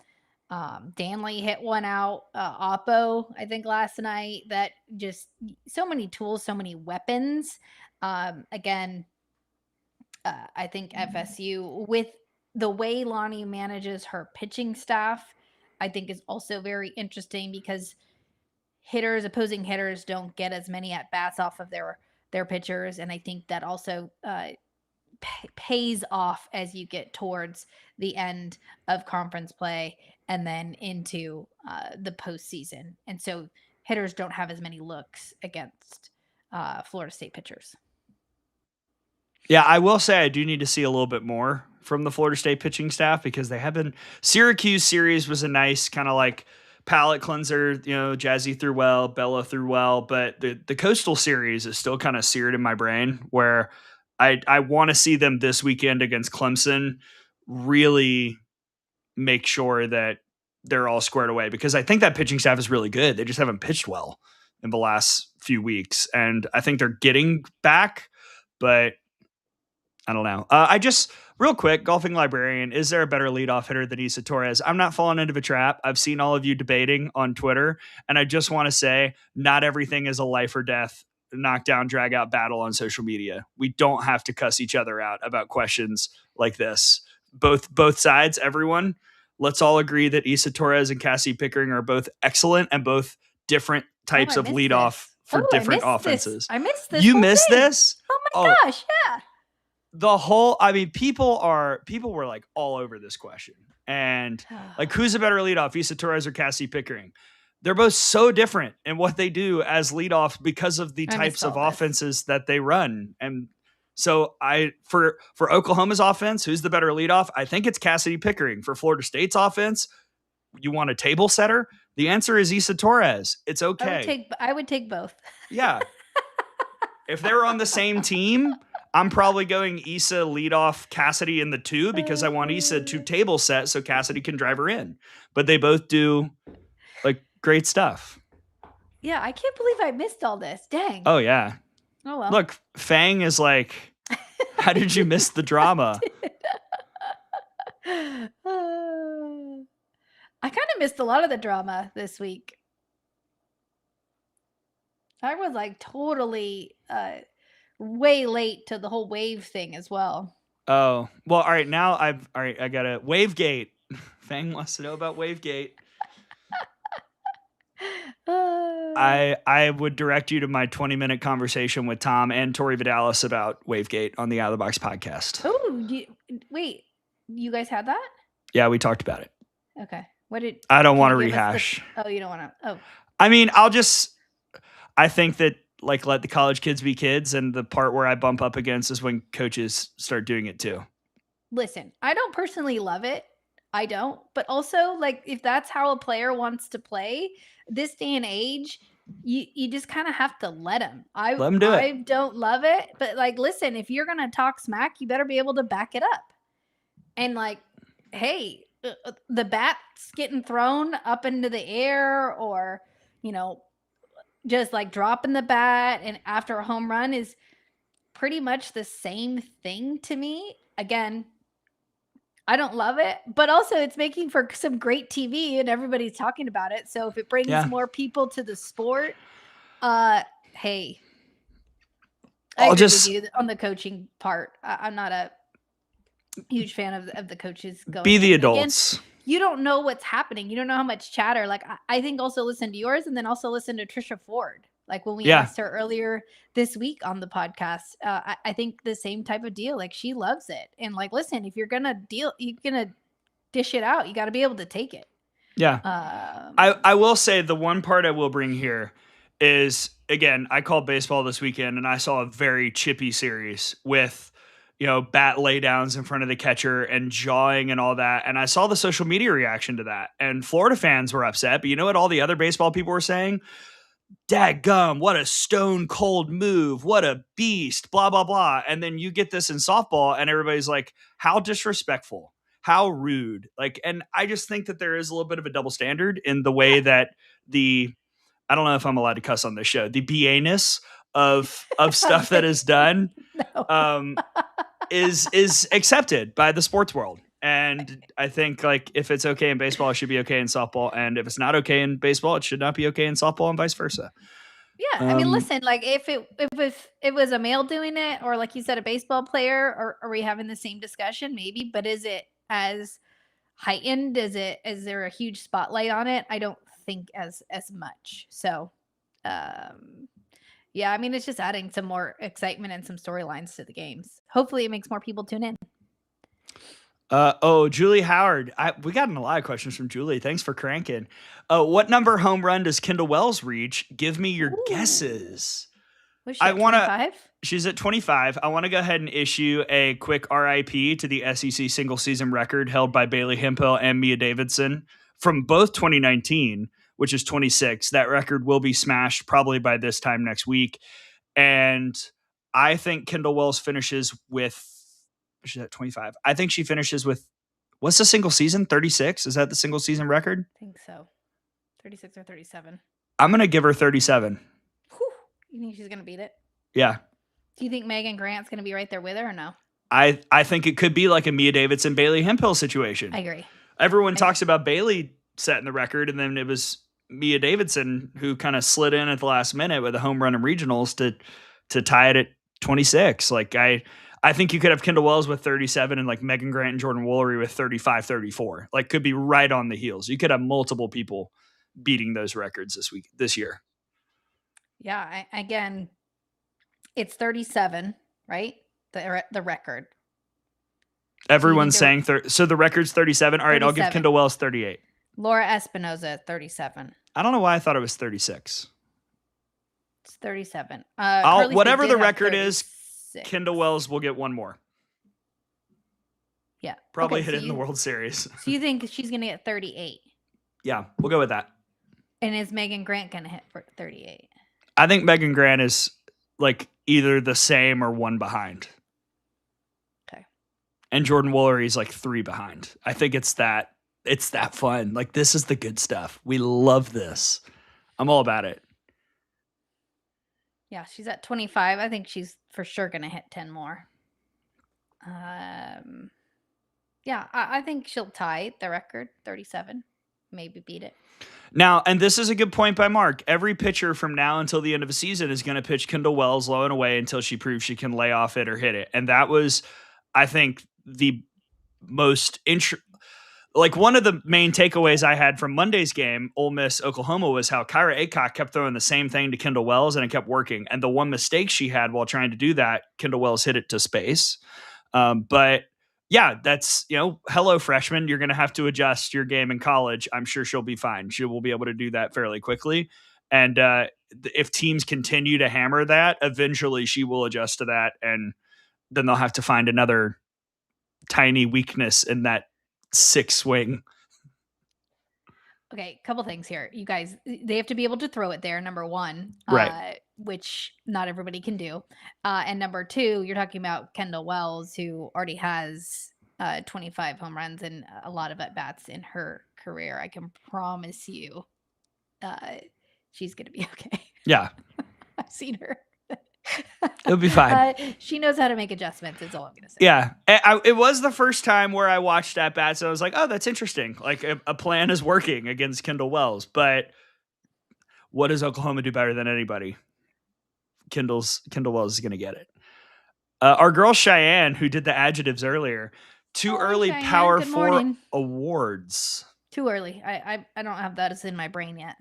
Danley hit one out. Oppo, I think, last night. That just so many tools, so many weapons. Again, I think FSU, with the way Lonnie manages her pitching staff, I think is also very interesting because opposing hitters don't get as many at bats off of their pitchers, and I think that also pays off as you get towards the end of conference play and then into the postseason. And so hitters don't have as many looks against Florida State pitchers. Yeah, I will say I do need to see a little bit more from the Florida State pitching staff because they have been. Syracuse series was a nice kind of palate cleanser. Jazzy threw well, Bella threw well, but the Coastal series is still kind of seared in my brain where I want to see them this weekend against Clemson really make sure that they're all squared away because I think that pitching staff is really good. They just haven't pitched well in the last few weeks, and I think they're getting back, but I don't know. Real quick, Golfing Librarian, is there a better leadoff hitter than Issa Torres? I'm not falling into a trap. I've seen all of you debating on Twitter, and I just want to say not everything is a life or death knockdown, drag out battle on social media. We don't have to cuss each other out about questions like this. Both sides, everyone, let's all agree that Issa Torres and Cassie Pickering are both excellent and both different types of leadoff for different offenses. I missed this. You missed this? Oh my gosh, yeah. People were all over this question. And who's a better leadoff, Issa Torres or Cassie Pickering? They're both so different in what they do as leadoffs because of the types of offenses that they run. And so for Oklahoma's offense, who's the better leadoff? I think it's Cassidy Pickering. For Florida State's offense, you want a table setter? The answer is Issa Torres. It's okay. I would take both. Yeah. If they were on the same team, I'm probably going Issa leadoff Cassidy in the 2 because I want Issa to table set so Cassidy can drive her in. But they both do great stuff. Yeah, I can't believe I missed all this. Dang. Oh yeah. Oh well. Look, Fang is how did you miss the drama? I kind of missed a lot of the drama this week. I was totally way late to the whole wave thing as well. Oh, well, all right. Now I got a Wavegate Fang wants to know about Wavegate. Uh, I would direct you to my 20-minute conversation with Tom and Tori Vidalis about Wavegate on the Out of the Box podcast. Oh, wait, you guys had that? Yeah, we talked about it. Okay. I don't want to rehash. Oh, you don't want to. Oh. I mean, I think that like let the college kids be kids, and the part where I bump up against is when coaches start doing it too. Listen, I don't personally love it. I don't. But also, like, if that's how a player wants to play, this day and age, you just kind of have to let him. Let him do I don't love it, but like, listen, if you're gonna talk smack, you better be able to back it up. And like, hey, the bat's getting thrown up into the air, or just like dropping the bat and after a home run is pretty much the same thing to me. Again, I don't love it, but also it's making for some great TV and everybody's talking about it. So if it brings more people to the sport, hey, I agree with you on the coaching part. I'm not a huge fan of the coaches going. Be the adults. Again, you don't know what's happening. You don't know how much chatter. Like, I think also listen to yours, and then also listen to Trisha Ford. Like when we asked her earlier this week on the podcast, I think the same type of deal. Like, she loves it. And like, listen, if you're going to dish it out, you got to be able to take it. Yeah. I will say the one part I will bring here is, again, I called baseball this weekend and I saw a very chippy series with, bat laydowns in front of the catcher and jawing and all that. And I saw the social media reaction to that. And Florida fans were upset. But you know what all the other baseball people were saying? Dadgum, what a stone cold move. What a beast, blah, blah, blah. And then you get this in softball and everybody's like, how disrespectful, how rude. Like, and I just think that there is a little bit of a double standard in the way that I don't know if I'm allowed to cuss on this show, the BA-ness of stuff that is done is accepted by the sports world. And I think like if it's okay in baseball, it should be okay in softball. And if it's not okay in baseball, it should not be okay in softball and vice versa. Yeah. I mean, listen, like if it was a male doing it, or like you said, a baseball player, or are we having the same discussion? Maybe, but is it as heightened? Is there a huge spotlight on it? I don't think as much. So, yeah, I mean, it's just adding some more excitement and some storylines to the games. Hopefully it makes more people tune in. Julie Howard. We got a lot of questions from Julie. Thanks for cranking. What number home run does Kendall Wells reach? Give me your guesses. Was she at 25? She's at 25. I want to go ahead and issue a quick RIP to the SEC single season record held by Bailey Hemphill and Mia Davidson from both 2019, which is 26. That record will be smashed probably by this time next week. And I think Kendall Wells finishes with, she's at 25. I think she finishes with, what's the single season? 36? Is that the single season record? I think so. 36 or 37. I'm going to give her 37. Whew. You think she's going to beat it? Yeah. Do you think Megan Grant's going to be right there with her or no? I think it could be like a Mia Davidson, Bailey Hemphill situation. I agree. Everyone talks about Bailey setting the record, and then it was Mia Davidson who kind of slid in at the last minute with a home run in regionals to tie it at 26. Like I think you could have Kendall Wells with 37 and like Megan Grant and Jordan Woolery with 35, 34. Like could be right on the heels. You could have multiple people beating those records this year. Yeah. Again, it's 37, right? The record. Everyone's saying so the record's 37. All right, 37. I'll give Kendall Wells 38. Laura Espinoza, 37. I don't know why I thought it was 36. It's 37. Whatever the record is, Kendall Wells will get one more. Yeah. Probably hit it in the World Series. So you think she's going to get 38? Yeah, we'll go with that. And is Megan Grant going to hit for 38? I think Megan Grant is like either the same or one behind. Okay. And Jordan Woolery is like 3 behind. I think it's that fun. Like this is the good stuff. We love this. I'm all about it. Yeah, she's at 25. I think she's for sure going to hit 10 more. Yeah, I think she'll tie the record, 37. Maybe beat it. Now, and this is a good point by Mark. Every pitcher from now until the end of the season is going to pitch Kendall Wells low and away until she proves she can lay off it or hit it. And that was, I think, the most like one of the main takeaways I had from Monday's game, Ole Miss Oklahoma, was how Kyra Aycock kept throwing the same thing to Kendall Wells and it kept working. And the one mistake she had while trying to do that, Kendall Wells hit it to space. But yeah, that's, hello freshman. You're going to have to adjust your game in college. I'm sure she'll be fine. She will be able to do that fairly quickly. And if teams continue to hammer that, eventually she will adjust to that. And then they'll have to find another tiny weakness in that six swing. Okay, couple things here. You guys, they have to be able to throw it there, number one, right? Which not everybody can do. And number two, you're talking about Kendall Wells, who already has 25 home runs and a lot of at-bats in her career. I can promise you she's going to be okay. Yeah. I've seen her. It'll be fine. She knows how to make adjustments, is all I'm going to say. Yeah. It was the first time where I watched at bats and I was like, oh, that's interesting. Like a plan is working against Kendall Wells. But what does Oklahoma do better than anybody? Kendall Wells is going to get it. Our girl Cheyenne, who did the adjectives earlier, too early Cheyenne. Power Good 4 morning. Awards. Too early. I don't have that as in my brain yet.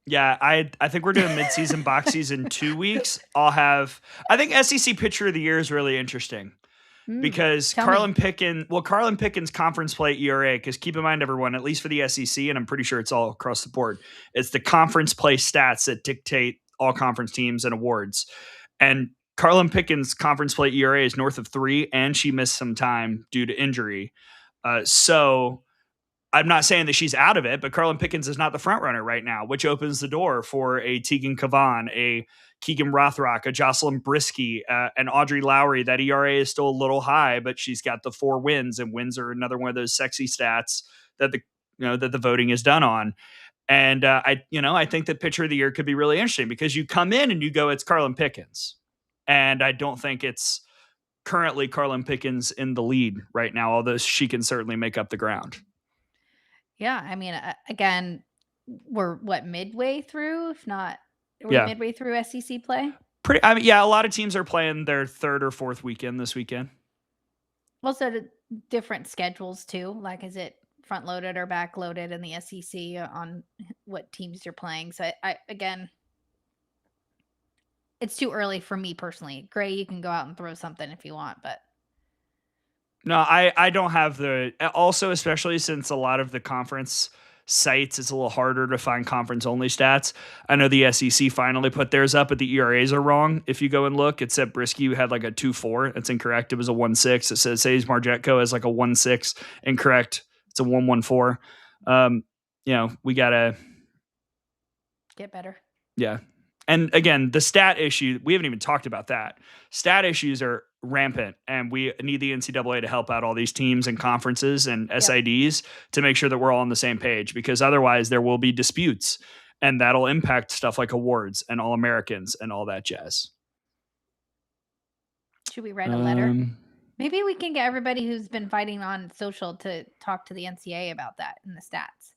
Yeah, I think we're doing midseason boxies in 2 weeks. I think SEC Pitcher of the Year is really interesting because Carlin Pickens conference play ERA, because keep in mind, everyone, at least for the SEC, and I'm pretty sure it's all across the board, it's the conference play stats that dictate all conference teams and awards. And Carlin Pickens' conference play ERA is north of 3, and she missed some time due to injury. So I'm not saying that she's out of it, but Carlin Pickens is not the front runner right now, which opens the door for a Tegan Kavan, a Keegan Rothrock, a Jocelyn Brisky, and Audrey Lowry. That ERA is still a little high, but she's got the 4 wins, and wins are another one of those sexy stats that the voting is done on. And I think that Pitcher of the Year could be really interesting because you come in and you go, it's Carlin Pickens, and I don't think it's currently Carlin Pickens in the lead right now, although she can certainly make up the ground. Yeah, I mean, again, we're midway through, if not, midway through SEC play. A lot of teams are playing their 3rd or 4th weekend this weekend. Also, different schedules too. Like, is it front loaded or back loaded in the SEC on what teams you're playing? So, again, it's too early for me personally. Gray, you can go out and throw something if you want, but. No, I don't have also, especially since a lot of the conference sites, it's a little harder to find conference only stats. I know the SEC finally put theirs up, but the ERAs are wrong. If you go and look, it said Brisky had like a 2.4. That's incorrect. It was a 1.6. It says Sage Marjetko has like a 1.6. Incorrect. It's a 1.14. We gotta get better. Yeah. And again, the stat issue, we haven't even talked about that. Stat issues are rampant, and we need the NCAA to help out all these teams and conferences and SIDs to make sure that we're all on the same page, because otherwise there will be disputes, and that'll impact stuff like awards and All-Americans and all that jazz. Should we write a letter? Maybe we can get everybody who's been fighting on social to talk to the NCAA about that in the stats.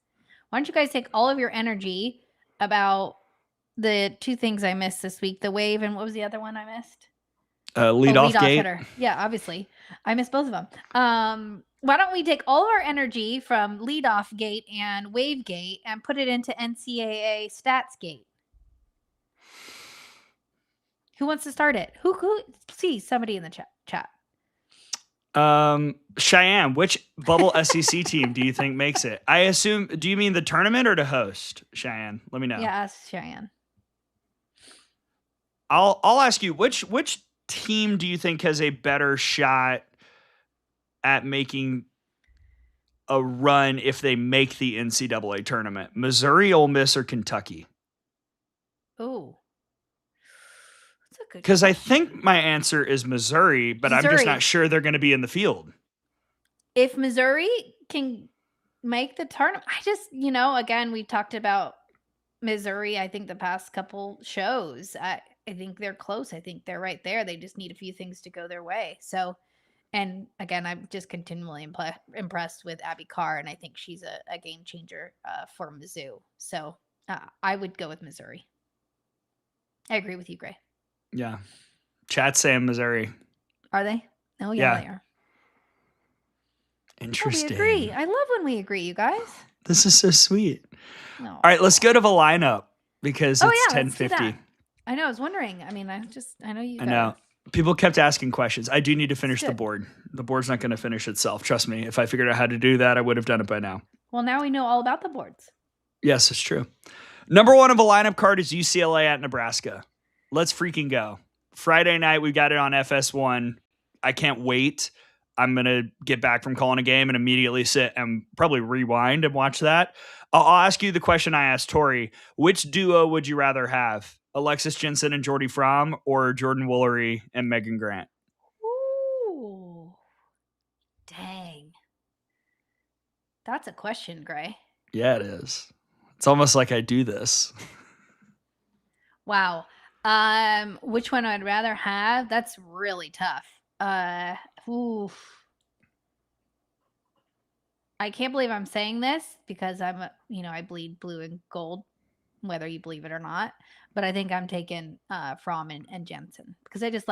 Why don't you guys take all of your energy about the 2 things I missed this week, the wave, and what was the other one I missed? Leadoff gate. Hitter. Yeah, obviously. I missed both of them. Why don't we take all of our energy from leadoff gate and Wavegate and put it into NCAA stats gate? Who wants to start it? Who see somebody in the chat? Cheyenne, which bubble SEC team do you think makes it? I assume, do you mean the tournament or to host, Cheyenne? Let me know. Yeah, ask Cheyenne. I'll ask you, which team do you think has a better shot at making a run if they make the NCAA tournament? Missouri, Ole Miss, or Kentucky? Oh, that's a good. Because I think my answer is Missouri, but I'm just not sure they're going to be in the field. If Missouri can make the tournament, I just, again, we've talked about Missouri, I think the past couple shows. I think they're close. I think they're right there. They just need a few things to go their way. So, and again, I'm just continually impressed with Abby Carr, and I think she's a game changer for Mizzou. So I would go with Missouri. I agree with you, Gray. Yeah. Chat's saying Missouri. Are they? Oh, yeah, they are. Interesting. We agree. I love when we agree, you guys. This is so sweet. No. All right, let's go to the lineup because it's 10:50. I know. I was wondering. I mean, I know you. I know. People kept asking questions. I do need to finish the board. The board's not going to finish itself. Trust me. If I figured out how to do that, I would have done it by now. Well, now we know all about the boards. Yes, it's true. Number 1 of a lineup card is UCLA at Nebraska. Let's freaking go. Friday night, we got it on FS1. I can't wait. I'm going to get back from calling a game and immediately sit and probably rewind and watch that. I'll ask you the question I asked Tori. Which duo would you rather have? Alexis Jensen and Jordy Fromm, or Jordan Woolery and Megan Grant? Ooh. Dang. That's a question, Gray. Yeah, it is. It's almost like I do this. Wow. Which one I'd rather have? That's really tough. Oof. I can't believe I'm saying this because I bleed blue and gold, whether you believe it or not. But I think I'm taking Fromm and Jensen because I just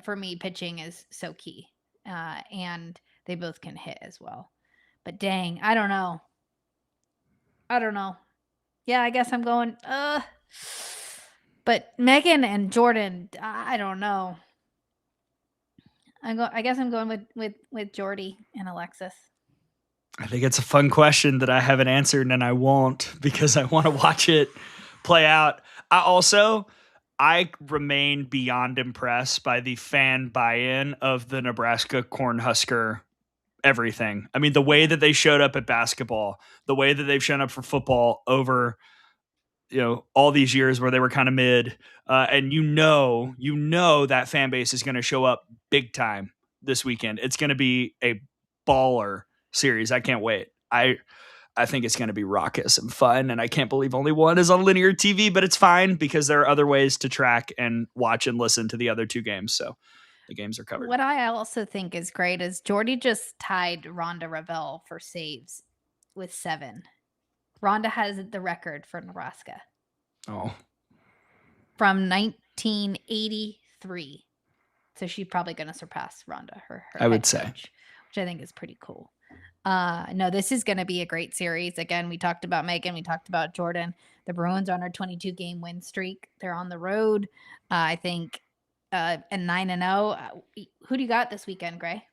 for me, pitching is so key. And they both can hit as well. But dang, I don't know. Yeah, I guess I'm going, but Megan and Jordan, I don't know. I guess I'm going with Jordy and Alexis. I think it's a fun question that I haven't answered, and I won't because I want to watch it play out. I remain beyond impressed by the fan buy-in of the Nebraska Cornhusker everything. I mean, the way that they showed up at basketball, the way that they've shown up for football over all these years where they were kind of mid, and that fan base is going to show up big time this weekend. It's going to be a baller series. I can't wait. I think it's going to be raucous and fun, and I can't believe only one is on linear TV, but it's fine because there are other ways to track and watch and listen to the other 2 games. So the games are covered. What I also think is great is Jordy just tied Rhonda Revelle for saves with 7. Rhonda has the record for Nebraska. Oh. From 1983. So she's probably going to surpass Rhonda, her I would say. Which I think is pretty cool. No, this is going to be a great series. Again, we talked about Megan. We talked about Jordan. The Bruins are on our 22-game win streak. They're on the road. I think and 9-0. Who do you got this weekend, Gray?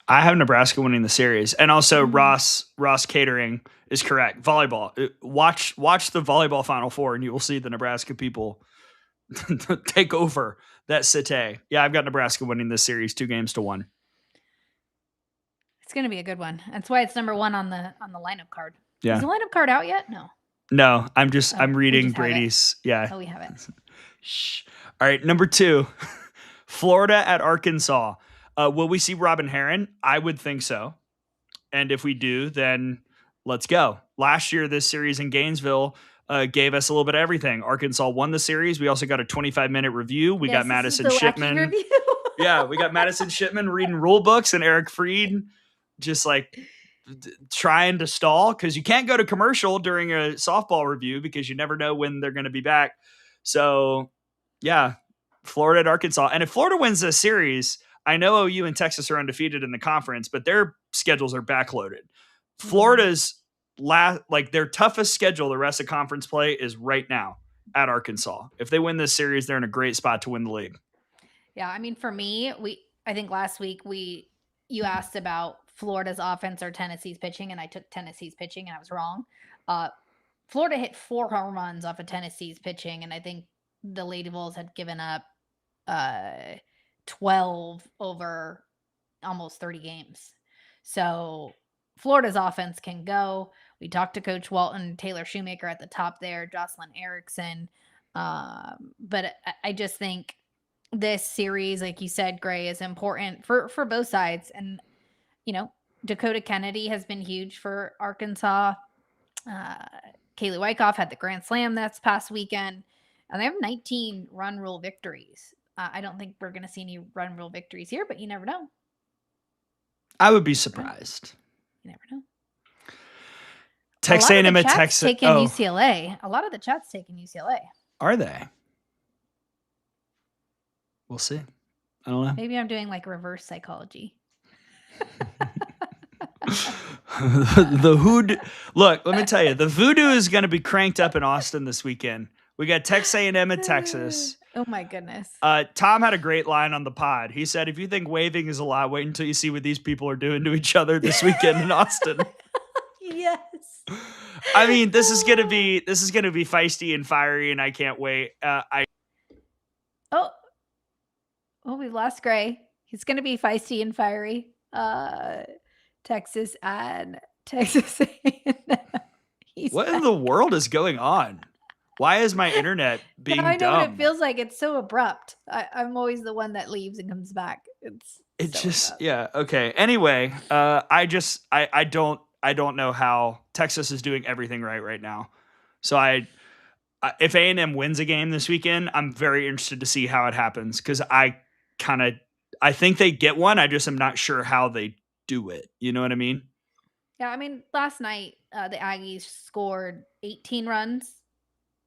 I have Nebraska winning the series, and also Ross Catering is correct. Volleyball. Watch the volleyball Final Four, and you will see the Nebraska people take over that cité. Yeah, I've got Nebraska winning this series 2-1. It's going to be a good one. That's why it's number 1 on the lineup card. Yeah. Is the lineup card out yet? No. No, I'm reading Brady's. Yeah. Oh, we have it. Shh. All right, number 2, Florida at Arkansas. Will we see Robin Herron? I would think so. And if we do, then let's go. Last year, this series in Gainesville gave us a little bit of everything. Arkansas won the series. We also got a 25-minute review. We got Madison Shipman. Yeah, we got Madison Shipman reading rule books and Eric Freed just trying to stall because you can't go to commercial during a softball review because you never know when they're going to be back. So, yeah, Florida at Arkansas. And if Florida wins this series, I know OU and Texas are undefeated in the conference, but their schedules are backloaded. Florida's their toughest schedule the rest of conference play is right now at Arkansas. If they win this series, they're in a great spot to win the league. Yeah, I mean, for me, I think last week you asked about Florida's offense or Tennessee's pitching, and I took Tennessee's pitching, and I was wrong. Florida hit 4 home runs off of Tennessee's pitching, and I think the Lady Bulls had given up 12 over almost 30 games. So Florida's offense can go. We talked to Coach Walton, Taylor Shoemaker at the top there, Jocelyn Erickson. But I just think this series, like you said, Gray, is important for both sides. And, Dakota Kennedy has been huge for Arkansas. Kaylee Wyckoff had the Grand Slam this past weekend. And they have 19 run rule victories. I don't think we're going to see any run rule victories here, but you never know. I would be surprised. You never know. Texas A&M at Texas. Taking UCLA. A lot of the chat's taking UCLA. Are they? We'll see. I don't know. Maybe I'm doing reverse psychology. The hood. Look, let me tell you, the voodoo is going to be cranked up in Austin this weekend. We got Texas A&M at Texas. Oh my goodness. Tom had a great line on the pod. He said, "If you think waving is a lot, wait until you see what these people are doing to each other this weekend in Austin." Yes. I mean, this is gonna be feisty and fiery, and I can't wait. Oh, we've lost Gray. He's gonna be feisty and fiery. Texas and Texas A&M. What in the world is going on? Why is my internet being I know dumb? what it feels like. It's so abrupt. I'm always the one that leaves and comes back. It so just abrupt. Yeah, okay. Anyway, I don't know how Texas is doing everything right now. So if A&M wins a game this weekend, I'm very interested to see how it happens, because I think they get one. I just am not sure how they do it. You know what I mean? Yeah, I mean, last night the Aggies scored 18 runs.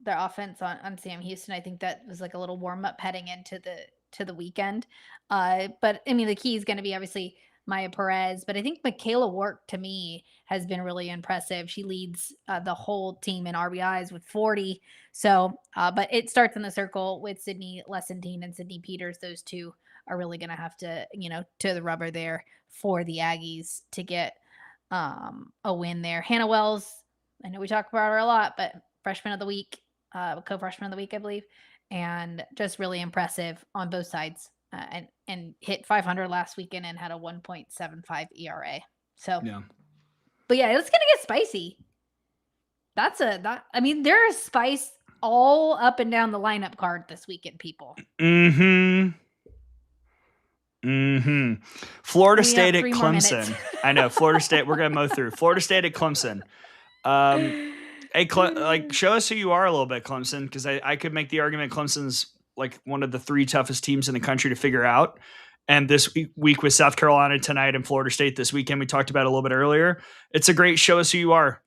Their offense on Sam Houston. I think that was like a little warm up heading into the weekend. But I mean, the key is going to be obviously Maya Perez, but I think Michaela Work to me has been really impressive. She leads the whole team in RBIs with 40. So, but it starts in the circle with Sydney Lessentine and Sydney Peters. Those two are really going to have to, to the rubber there for the Aggies to get a win there. Hannah Wells, I know we talk about her a lot, but freshman of the week, co-freshman of the week, I believe, and just really impressive on both sides, and hit 500 last weekend and had a 1.75 ERA. So, yeah. But yeah, it's gonna get spicy. I mean, there's spice all up and down the lineup card this weekend, people. Florida State at Clemson. I know, Florida State. We're gonna mow through Florida State at Clemson. Hey, show us who you are a little bit, Clemson, because I could make the argument Clemson's like one of the 3 toughest teams in the country to figure out. And this week with South Carolina tonight and Florida State this weekend, we talked about a little bit earlier. It's a great show us who you are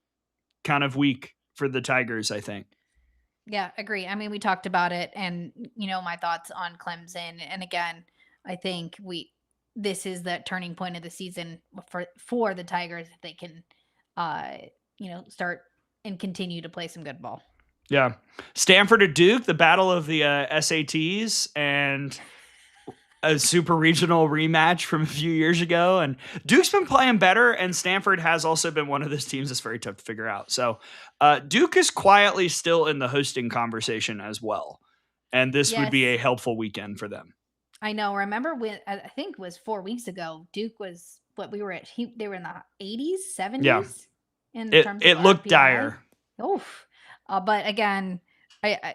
kind of week for the Tigers, I think. Yeah, agree. I mean, we talked about it, and my thoughts on Clemson. And again, I think this is the turning point of the season for the Tigers if they can, start and continue to play some good ball. Yeah. Stanford at Duke, the battle of the SATs and a super regional rematch from a few years ago. And Duke's been playing better, and Stanford has also been one of those teams that's very tough to figure out. So Duke is quietly still in the hosting conversation as well. And this would be a helpful weekend for them. I know. Remember when, I think it was 4 weeks ago, Duke was what we were at. They were in the 80s, 70s. Yeah. In terms of it looked RPI. dire. Oof. But again, I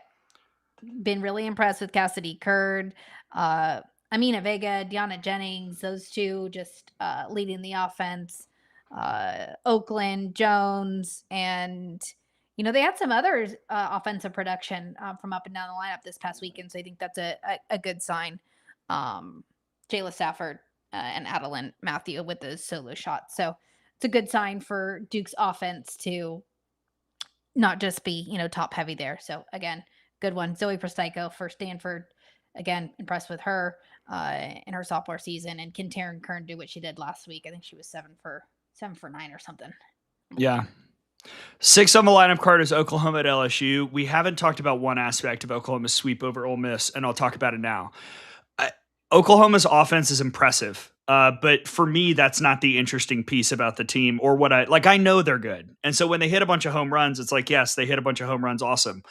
been really impressed with Cassidy Curd, Amina Vega, Deanna Jennings, those two just leading the offense. Oakland, Jones, and they had some other offensive production from up and down the lineup this past weekend. So I think that's a good sign. Jayla Stafford and Adeline Matthew with those solo shots. So it's a good sign for Duke's offense to not just be, top heavy there. So again, good one. Zoe Prostaico for Stanford. Again, impressed with her in her sophomore season. And can Taryn Kern do what she did last week? I think she was 7 for 9 or something. Yeah. 6 on the lineup card is Oklahoma at LSU. We haven't talked about one aspect of Oklahoma's sweep over Ole Miss, and I'll talk about it now. Oklahoma's offense is impressive. But for me, that's not the interesting piece about the team, or what I know they're good. And so when they hit a bunch of home runs, it's like, yes, they hit a bunch of home runs. Awesome.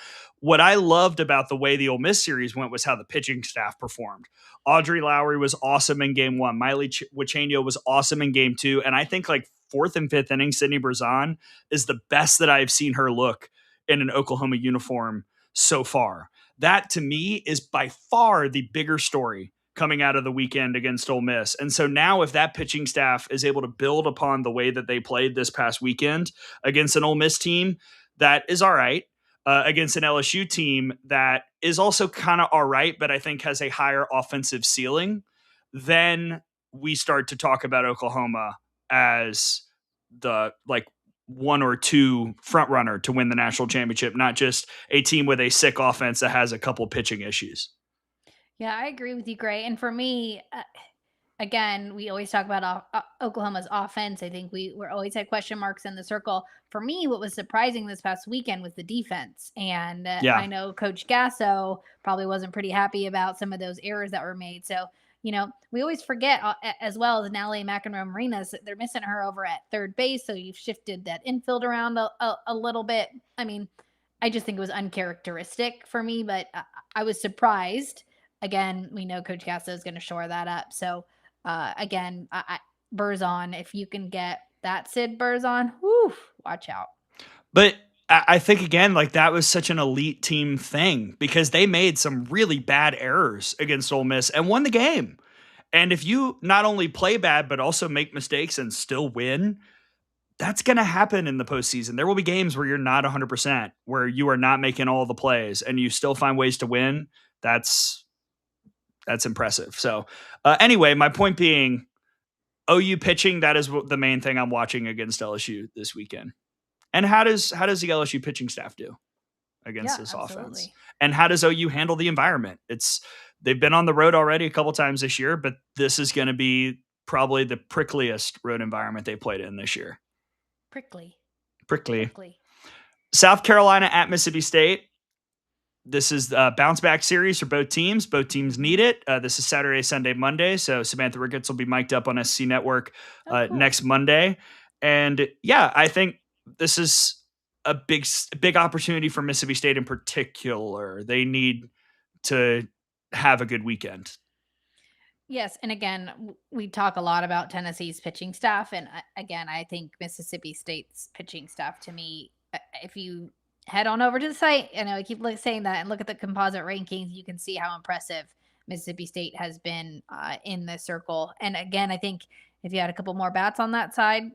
What I loved about the way the Ole Miss series went was how the pitching staff performed. Audrey Lowry was awesome in game 1. Miley Wachenio was awesome in game 2. And I think like 4th and 5th inning, Sydney Brazan is the best that I've seen her look in an Oklahoma uniform so far. That to me is by far the bigger story coming out of the weekend against Ole Miss. And so now if that pitching staff is able to build upon the way that they played this past weekend against an Ole Miss team that is all right, against an LSU team that is also kind of all right, but I think has a higher offensive ceiling, then we start to talk about Oklahoma as the like 1 or 2 front runner to win the national championship, not just a team with a sick offense that has a couple pitching issues. Yeah, I agree with you, Gray. And for me, again, we always talk about Oklahoma's offense. I think we're always had question marks in the circle. For me, what was surprising this past weekend was the defense. And Yeah. I know Coach Gasso probably wasn't pretty happy about some of those errors that were made. So, we always forget, as well as Natalie McEnroe Marinas, they're missing her over at third base. So you've shifted that infield around a little bit. I mean, I just think it was uncharacteristic for me, but I was surprised. Again, we know Coach Gasso is going to shore that up. So, again, Burzon, if you can get that Sid Burzon, whoo, watch out. But I think, again, like, that was such an elite team thing because they made some really bad errors against Ole Miss and won the game. And if you not only play bad, but also make mistakes and still win, that's going to happen in the postseason. There will be games where you're not 100%, where you are not making all the plays and you still find ways to win. That's impressive. So anyway, my point being, OU pitching, that is the main thing I'm watching against LSU this weekend. And how does the LSU pitching staff do against this offense? And how does OU handle the environment? They've been on the road already a couple times this year, but this is going to be probably the prickliest road environment they played in this year. Prickly. South Carolina at Mississippi State. This is a bounce back series for both teams. Both teams need it. This is Saturday, Sunday, Monday. So Samantha Ricketts will be mic'd up on SC Network cool. Next Monday. And yeah, I think this is a big opportunity for Mississippi State in particular. They need to have a good weekend. Yes, and again, we talk a lot about Tennessee's pitching staff, and again, I think Mississippi State's pitching staff, to me, if you head on over to the site, I keep saying that, and look at the composite rankings, you can see how impressive Mississippi State has been in the circle. And again, I think if you had a couple more bats on that side,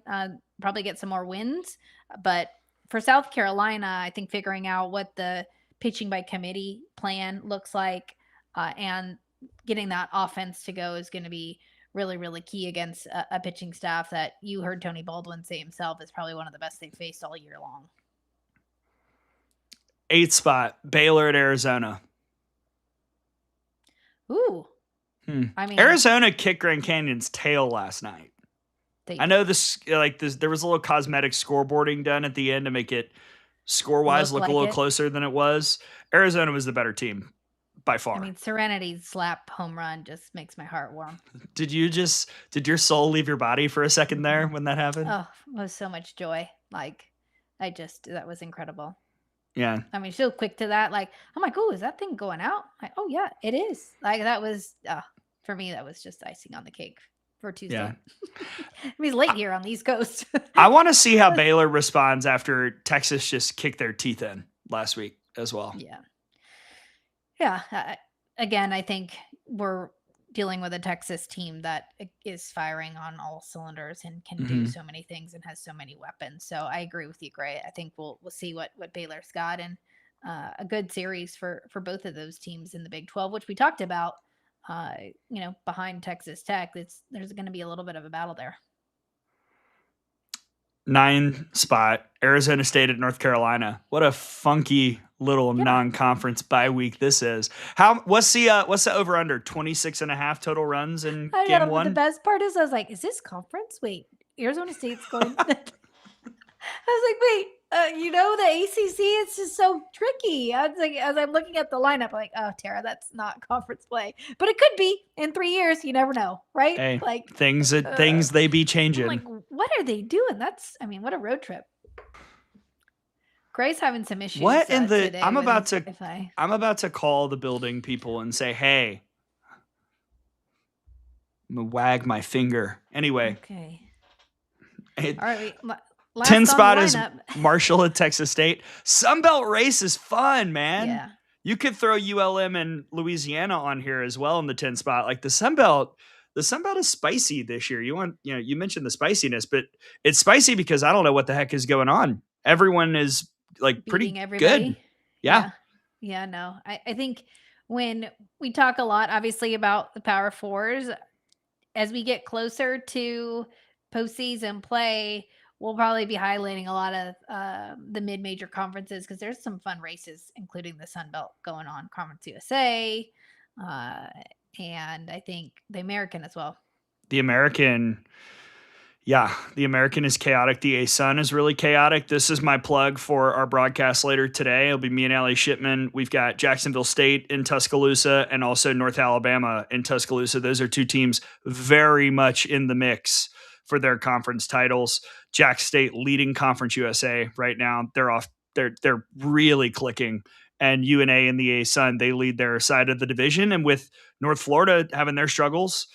probably get some more wins. But for South Carolina, I think figuring out what the pitching by committee plan looks like and getting that offense to go is going to be really, really key against a pitching staff that you heard Tony Baldwin say himself is probably one of the best they've faced all year long. 8th spot, Baylor at Arizona. Ooh. I mean, Arizona kicked Grand Canyon's tail last night. I know there was a little cosmetic scoreboarding done at the end to make it score-wise look a little closer than it was. Arizona was the better team by far. I mean, Serenity's slap home run just makes my heart warm. Did your soul leave your body for a second there when that happened? Oh, it was so much joy. That was incredible. Yeah. I mean, so quick to that. I'm like, oh, is that thing going out? Oh, yeah, it is. That was, for me, that was just icing on the cake for Tuesday. Yeah. I mean, it's late here on the East Coast. I want to see how Baylor responds after Texas just kicked their teeth in last week as well. Yeah. Yeah. Again, I think we're dealing with a Texas team that is firing on all cylinders and can do so many things and has so many weapons. So I agree with you, Gray. I think we'll see what Baylor's got, and a good series for both of those teams in the Big 12, which we talked about. Behind Texas Tech, there's going to be a little bit of a battle there. 9 spot, Arizona State at North Carolina. What a funky little non-conference bye week this is. What's the over under 26.5 total runs in game one? The best part is I was like, is this conference? Wait, Arizona State's going. I was like, wait, the ACC, it's just so tricky. I was like, as I'm looking at the lineup, I'm like, oh, Tara, that's not conference play, but it could be in 3 years. You never know, right? Hey, things they be changing. I'm like, what are they doing? What a road trip. Gray's having some issues. What in the? Today I'm about to call the building people and say, hey, I'm gonna wag my finger. Anyway. Okay. All right. 10 spot is Marshall at Texas State. Sunbelt race is fun, man. Yeah. You could throw ULM and Louisiana on here as well in the 10 spot. Like the Sunbelt is spicy this year. You mentioned the spiciness, but it's spicy because I don't know what the heck is going on. Everyone is pretty good. Yeah. Yeah, no. I think when we talk a lot, obviously, about the Power Fours, as we get closer to postseason play, we'll probably be highlighting a lot of the mid-major conferences because there's some fun races, including the Sun Belt going on, Conference USA, and I think the American as well. The American is chaotic. The A-Sun is really chaotic. This is my plug for our broadcast later today. It'll be me and Allie Shipman. We've got Jacksonville State in Tuscaloosa and also North Alabama in Tuscaloosa. Those are two teams very much in the mix for their conference titles. Jack State leading Conference USA right now. They're really clicking. And UNA and the A-Sun, they lead their side of the division. And with North Florida having their struggles,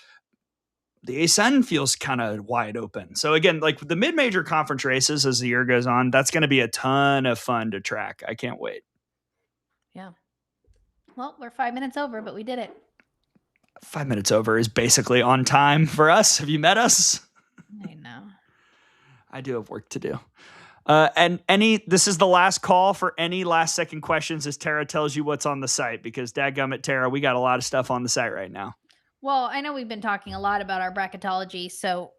the A-Sun feels kind of wide open. So again, like the mid-major conference races as the year goes on, that's going to be a ton of fun to track. I can't wait. Yeah. Well, we're 5 minutes over, but we did it. 5 minutes over is basically on time for us. Have you met us? I know. I do have work to do. And this is the last call for any last second questions as Tara tells you what's on the site, because dadgummit, Tara, we got a lot of stuff on the site right now. Well, I know we've been talking a lot about our bracketology, so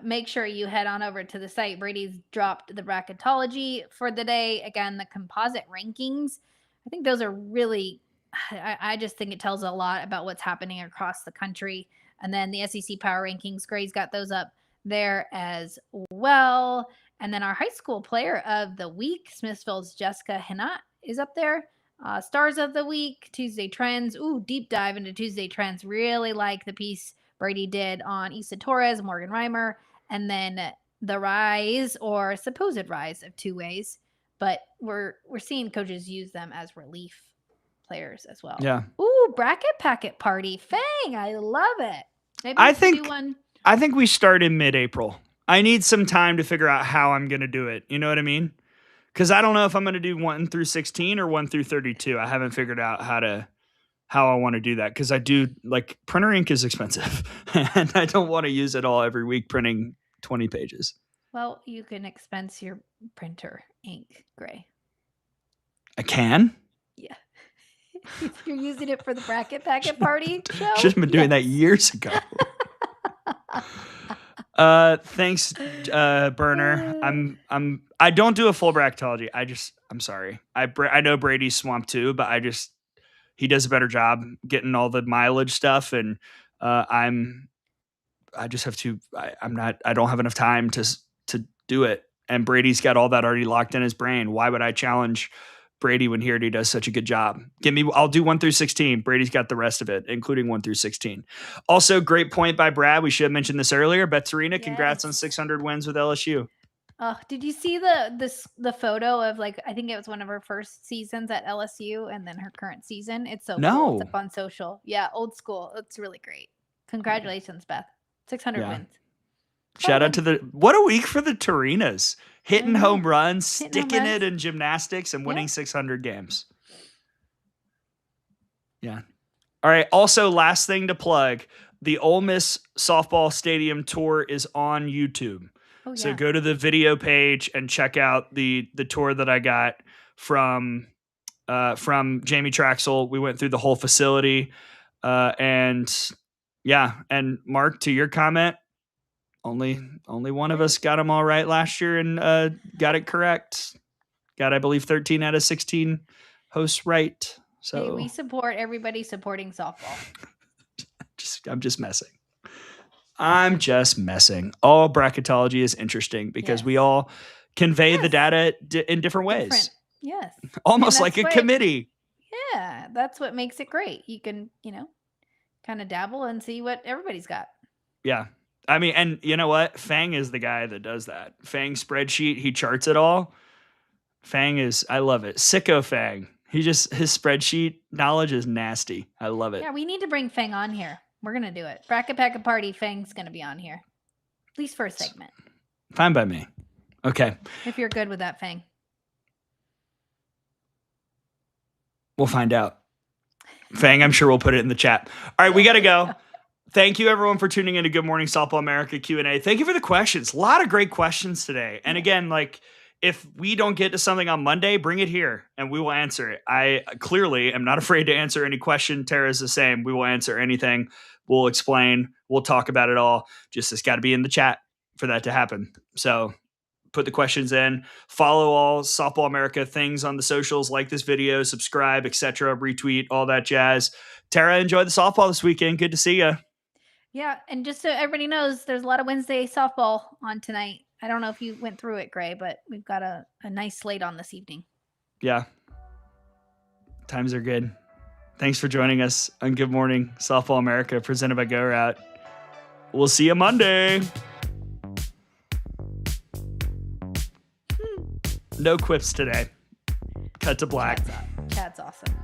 make sure you head on over to the site. Brady's dropped the bracketology for the day. Again, the composite rankings. I think those are really, I just think it tells a lot about what's happening across the country. And then the SEC Power Rankings, Gray's got those up there as well. And then our high school player of the week, Smithville's Jessica Hinot, is up there. Stars of the week, Tuesday trends. Ooh, deep dive into Tuesday trends. Really like the piece Brady did on Issa Torres, Morgan Reimer, and then the rise or supposed rise of two ways. But we're seeing coaches use them as relief players as well. Yeah. Ooh, bracket packet party. Fang, I love it. Maybe I think do one. I think we start in mid-April. I need some time to figure out how I'm going to do it. You know what I mean? Because I don't know if I'm going to do 1 through 16 or 1 through 32. I haven't figured out how I want to do that, because I do, like, printer ink is expensive and I don't want to use it all every week printing 20 pages. Well, you can expense your printer ink, Gray. I can? Yeah. If you're using it for the bracket packet party show. Should have been doing that years ago. Thanks, Burner. I don't do a full bracketology. I'm sorry. I know Brady's swamped too, but he does a better job getting all the mileage stuff. And, I don't have enough time to do it. And Brady's got all that already locked in his brain. Why would I challenge Brady when he already does such a good job? I'll do 1 through 16. Brady's got the rest of it, including 1 through 16. Also, great point by Brad. We should have mentioned this earlier. Betzarina, congrats on 600 wins with LSU. Oh, did you see the photo of, like, I think it was one of her first seasons at LSU and then her current season? It's so cool. It's up on social. Yeah, old school. It's really great. Congratulations, Beth. 600 wins. Shout out to what a week for the Torinas. Hitting home runs, sticking it in gymnastics, and winning 600 games. Yeah. All right. Also, last thing to plug, the Ole Miss softball stadium tour is on YouTube. Oh, yeah. So go to the video page and check out the tour that I got from Jamie Traxel. We went through the whole facility. And Mark, to your comment, only one of us got them all right last year and got it correct. Got, I believe, 13 out of 16 hosts right. So hey, we support everybody supporting softball. I'm just messing. All bracketology is interesting because we all convey the data in different ways. Yes. Almost like a committee. Yeah, that's what makes it great. You can, kind of dabble and see what everybody's got. Yeah. I mean, and you know what? Fang is the guy that does that. Fang spreadsheet, he charts it all. I love it. Sicko Fang. His spreadsheet knowledge is nasty. I love it. Yeah, we need to bring Fang on here. We're going to do it. Bracket Packet Party, Fang's going to be on here. At least for a segment. Fine by me. Okay. If you're good with that, Fang. We'll find out. Fang, I'm sure we'll put it in the chat. All right, we got to go. Thank you, everyone, for tuning in to Good Morning Softball America Q&A. Thank you for the questions. A lot of great questions today. And again, like, if we don't get to something on Monday, bring it here and we will answer it. I clearly am not afraid to answer any question. Tara's the same. We will answer anything. We'll explain. We'll talk about it all. Just it's got to be in the chat for that to happen. So put the questions in. Follow all Softball America things on the socials, like this video, subscribe, etc., retweet, all that jazz. Tara, enjoy the softball this weekend. Good to see you. Yeah, and just so everybody knows, there's a lot of Wednesday softball on tonight. I don't know if you went through it, Gray, but we've got a nice slate on this evening. Yeah. Times are good. Thanks for joining us on Good Morning Softball America, presented by Go Route. We'll see you Monday. No quips today. Cut to black. Cat's awesome.